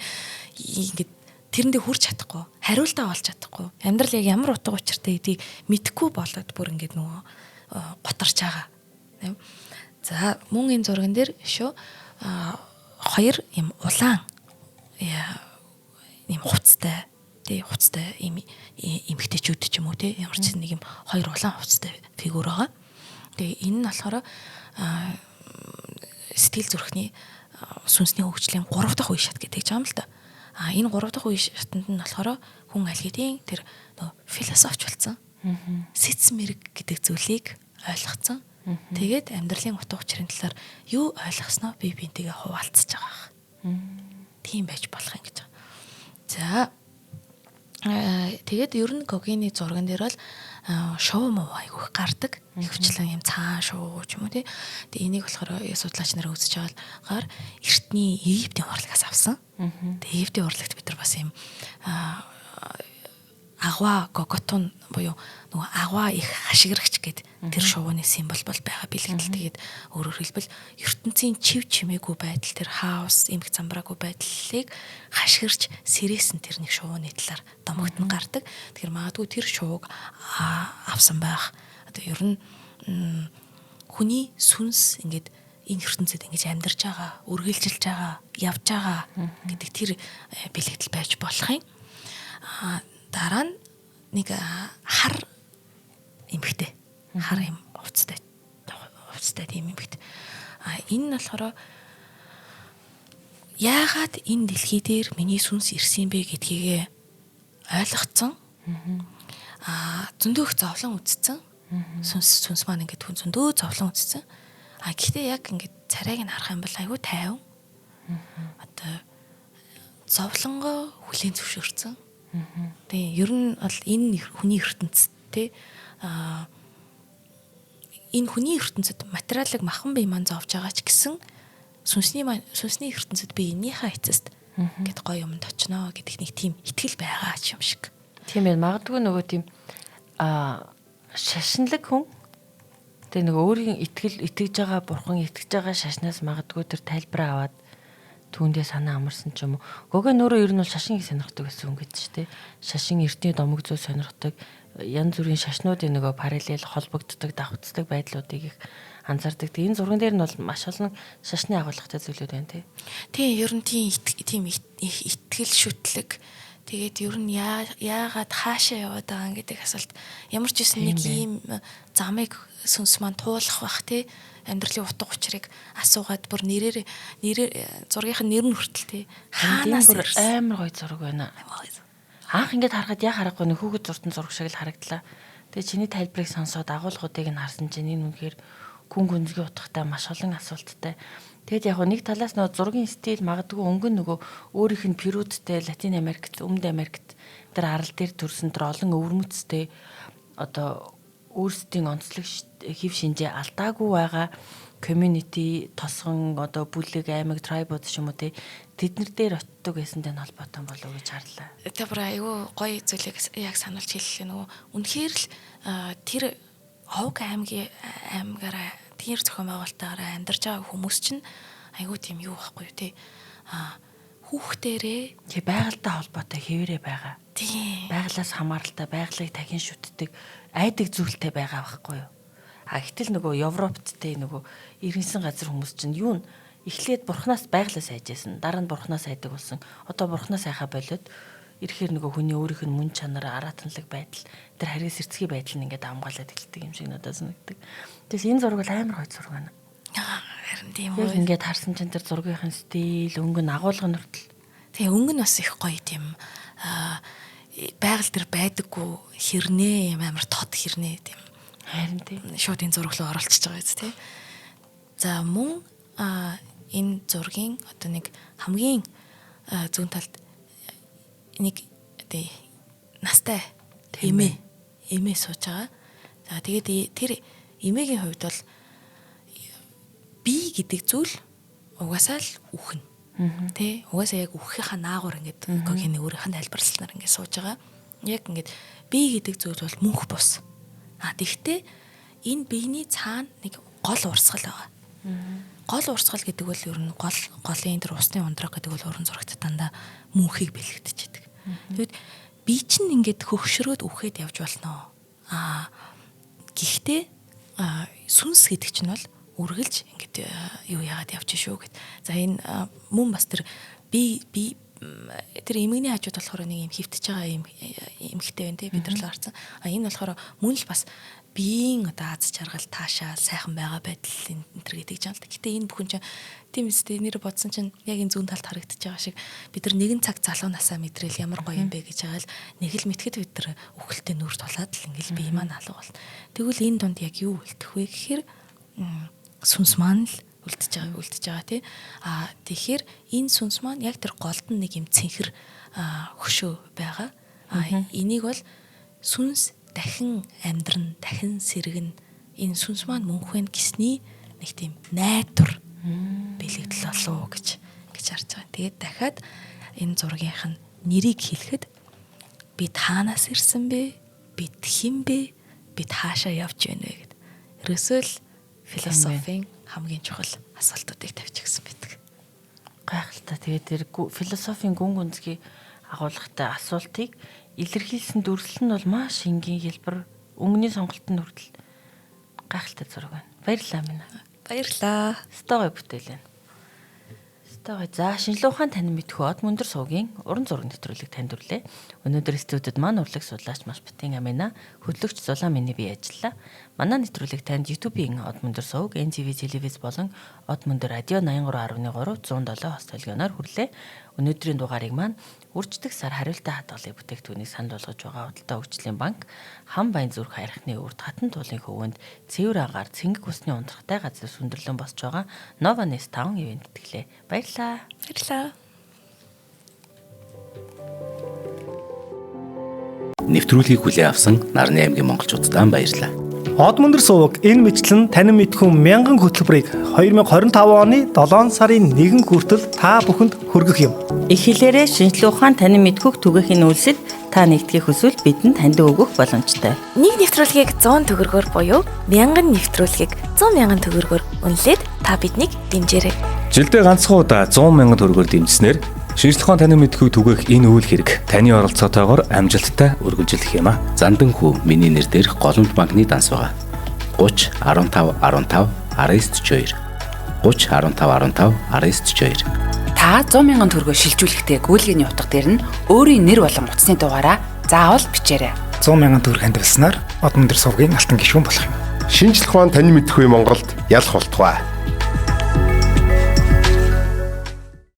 Ингээд тэрэндээ хүрч чадахгүй, хариултаа олж чадахгүй. Амьдрал яг ямар утга учиртай гэдгийг мэдэхгүй болоод бүр ингээд нөгөө готарч байгаа. За мөн энэ зурган дээр шүү 2 юм улаан юм хуцтай юм эмэгтэйчүүд ч юм уу те ямар ч нэг юм 2 улаан хуцтай фигур байгаа. Тэгээ энэ нь болохоор сэтгэл зүрхний сүнсний хөгжлийн 3 дахь үе шат гэдэг юм л да. Энэ 3 дахь үе шатанд нь болохоор хүн аль хэдийн тэр философч болсон. Сэц мэрэг гэдэг зүйлийг ойлгоцсон. Тэгээд амьдралын утга учирын талаар юу ойлгосноо бие биентэйгээ хуваалцаж байгаа. Тийм байж болох юм гэж. За тэгээд ер нь Гогины зурган дээр бол шоу муу айгүйх гардаг. Хөвчлэн юм цаан шоу ч юм уу тий. Тэгээ энийг болохоор судлаач нараа үзэж байгаагаар эртний Египтийн урлагаас авсан. Тэгээ Египтийн урлагт бид нар бас юм агва гоготун буюу нөгөө агва их хашгирагч гэд тэр шувууны символ бол байгаа бэлэгдэл. Тэгээд өөрөөр хэлбэл ертөнцийн чив чимээгүй байдал тэр хаос эмх замбраагүй байдлыг хашгирч сэрээсэн тэр нэг шувууны талаар домогтон гардаг. Тэгэхээр магадгүй тэр шувууг авсан байх. Одоо ер нь хүний сүнс ингээд энэ ертөнцид ингэж амьдарч байгаа, үргэлжилж байгаа, явж байгаа гэдэг тэр бэлэгдэл байж болох юм. Дараа нь нэг хар эмхтэй хар юм хувцтай таланттай тийм эмэгтэй. Энэ нь болохоор яагаад энэ дэлхий дээр миний сүнс ирсэн бэ гэдгийг ойлгоцсон. Зөндөө их зовлон үзсэн. Сүнс маань ингээд зөндөө зовлон үзсэн. Гэхдээ яг ингээд царайг нь харах юм бол айгүй тайван. Одоо зовлонгоо хүлээн зөвшөөрсөн. Тэгээ ер нь бол энэ хүний ертөнцид те энэ хүний ертөнцид материалыг махан бие маань зовж байгаа ч гэсэн сүнсний ертөнцид би энийхээ эцэст гэд гоё юмд очно гэдэг нэг тийм итгэл байгаа юм шиг. Тийм ээ, магадгүй нөгөө тийм шашинлаг хүн тэгээ нөгөө өөрийн итгэж байгаа бурхан итгэж байгаа шашнаас магадгүй тэр тайлбараа аваад түүндээ санаа амарсан ч юм уу. Гогоо нөрөө ер нь бол шашин их сонирхдаг гэсэн үг гэдэг чинь тий. Шашин эртний домог зүй сонирхдаг. Янз бүрийн шашнуудын нөгөө параллел холбогддог, давхцдаг байдлуудыг их анзаардаг. Энэ зурган дээр нь бол маш олон шашны агуулгатай зүйлүүд байна тий. Тийм ер нь тийм итгэл шүтлэг. Тэгээд ер нь яагаад хаашаа яваад байгаа гэдэг асуулт ямар ч үсэн нэг ийм замыг сүнс маань туулах бах тий. Амьдралын утга учирыг асуугаад бүр нэрээр зургийнхын нэр нь хүртэл тий. Хаанаас бүр амар гоё зураг байна. Анх ингээд харахад яг харахгүй нэг хүүхэд зуртан зураг шиг л харагдлаа. Тэгээ чиний тайлбарыг сонсоод агуулгуудыг нь харсан чинь энэ үнэхээр гүн гүнзгий утгатай маш олон асуулттай. Тэгэд яг нэг талаас нөгөө зургийн стил магадгүй өнгө нөгөө өөрийнх нь Перудтэй, Латин Америкт, Өмнөд Америкт тэр арал дээр төрсэн тэр олон өвөрмөцтэй одоо өөрсдийн онцлог хэв шинжээ алдаагүй байгаа community тосгон одоо бүлэг аймаг трибууд ч юм уу тэднэр дээр очдог байсантай нь холбоотой болов уу гэж харлаа. Тэр бүр айгүй гоё зүйлийг яг сануулж хэллээ нөгөө. Үнэхээр л тэр Овг аймгаараа тэр зохион байгуулалтаараа амьдарч байгаа хүмүүс чинь айгүй тийм юу байхгүй юу те. Хүүхдээрээ тий байгальтай холбоотой хэвээрээ байгаа. Тийм. Байгалаас хамааралтай, байгалыг дахин шүтдэг, айдаг зүйлтэй байгаа байхгүй юу? Гэтэл нөгөө Европт те нөгөө иргэнсэн газар хүмүүс чинь юу н эхлээд бурхнаас байгалаас айжсэн. Дараа нь бурхнаас айдаг болсон. Одоо бурхнаас айхаа болоод ирэхээр нөгөө хүний өөрийнх нь мөн чанар, аратанлаг байдал, тэр харгас эрцгий байдал нь ингээд амгаалаад эхэлдэг юм шиг надад санагддаг. Тэгээс энэ зураг бол амар гоё зураг байна. Харин тийм үү. Яг ингээд харсан чинь тэр зургийнхын стил, өнгө нь агуулга нь хүртэл. Тэгээ өнгө нь бас их гоё тийм байгаль дээр байдаггүй хэрнээ юм амар тод хэрнээ тийм. Харин тийм. Шууд энэ зураг руу оруулчихж байгаа биз тий. За мөн энэ зургийн одоо нэг хамгийн зүүн талд нэг тий настай эмээ сууж байгаа. За тэгээд тэр эмээгийн хувьд бол би гэдэг зүйл угаасаа л үхэн. Тэ угаасаа яг үххийнхаа наагур ингээд гогины өөрийнх нь тайлбарлалтаар ингээд сууж байгаа. Яг ингээд би гэдэг зүйл бол мөнх бус. Тэгвэл энэ биений цаана нэг гол урсгал байгаа. Гол урсгал гэдэг бол ер нь голын тэр усны ундраг гэдэг бол уран зурагт дандаа мөнхийг бэлэгдэж байдаг. Тэгэд би чинь ингээд хөгшрөөд үхээд явж болно. Гэхдээ сүнс гэдэг чинь бол үргэлж ингээд юу яагаад явчих шүү гэд. За энэ мөн бас тэр би тэр эмгэний хажууд болохоор нэг юм хөвтөж байгаа эмгхтэй байна те бид нар л гарцсан. Энэ болохоор мөн л бас биеийн одоо аз жаргал таашаа сайхан байгаа байдал энэ төр гэдэг жаал. Гэтэ энэ бүхэн чинь тийм үстэй нэр бодсон чинь яг энэ зүүн талд харагдаж байгаа шиг бид нар нэгэн цаг залуунасаа мэдрэл ямар гоё юм бэ гэж байгаа л нэг л мэтгэд бид нар үхэлтэй нүр тулаад л ингээл бие маань алга бол. Тэгвэл энэ донд яг юу үлдэх вэ гэхээр сүнс маань л үлдэж байгаа тий. Тэгэхээр энэ сүнс маань яг тэр голд нь нэг юм цэнхэр хөшөө байгаа. Энийг бол сүнс дахин амьдран, дахин сэргэн энэ сүнс маань мөнх вэ гэсний нэг тийм найдвар бэлэгдэл болов гэж харж байгаа. Тэгээд дахиад энэ зургийнх нь нэрийг хэлэхэд бид хаанаас ирсэн бэ? Бид хэн бэ? Бид хаашаа явж байна вэ гэд. Ерөөсөө л философийн хамгийн чухал асуултуудыг тавьчихсан байдаг. Гайхалтай. Тэгээд тэр философийн гүн гүнзгий агуулгатай асуултыг илэрхийлсэн дүрслэл нь бол маш энгийн хэлбэр, өнгөний сонголт нь хүртэл гайхалтай зураг байна. Баярлалаа минь. Баярлалаа. Стогой бүтээл байна. Стогой. За шинжилгээ ухаан танин мэдхүү од мөндөр суугийн уран зураг нэвтрүүлэг танд хүрлээ. Өнөөдөр студид маань урлаг судлаач маш битэн амина хөтлөгч Зулаан миний бие ажиллаа. Манай нэвтрүүлэг танд YouTube-ийн Од Мөндөр сувг, NTV телевиз болон Од Мөндөр радио 83.3 107 хост толгойноор хүрлээ. Өнөөдрийн дугаарыг маань үрждэг сар хариултаа хадгалын бүтээгдэхүүнийг санал болгож байгаа Худалдаа хөгжлийн банк, Хам Баян зүрх хайрхны үрд хатан туулын хөвөнд цэвэр агаар цэнгэг усны унтрахтай газар сүндэрлэн босч байгаа Nova Nest Town ивент тэтгэлээ. Баярлалаа. Баярлалаа. Нэвтрүүлгийг хүлээн авсан Нарны аймгийн монголчуудаа баярлалаа. Од Мөндөр сувг энэ мэтлэн танин мэдхүн мянган хөтөлбөрийг 2025 оны 7 сарын 1 хүртэл та бүхэнд хүргэх юм. Их хэлээрээ шинжлэх ухаан танин мэдхүг түгээхийн үйлсэд та нэгтгэх хүсвэл бидэнд танд өгөх боломжтой. Нэг нэвтрүүлгийг 100 төгрөгөөр буюу 1000 нэвтрүүлгийг 100,000 төгрөгөөр үнэлээд та биднийг дэмжээрэй. Жилдээ ганцхан удаа 100,000 төгрөгөөр дэмжснээр шинжлэх ухаан танин мэдхүг түгээх энэ үйл хэрэг таны оролцоотойгоор амжилттай үргэлжлэх юм а. Зандан хүү миний нэр дээрх голомт банкны данс байгаа. 30 15 15 1942 30 15 15 1942. Та 100,000 төгрөгөөр шилжүүлэхдээ гүйлгээний утга дээр нь өөрийн нэр болон утасны дугаараа заавал бичээрэй. 100,000 төгрөг хандвалснаар Од Мөндөр сувгийн алтан гишүүн болох юм. Шинжлэх ухаан танин мэдхгүй Монголд ялах болтугай.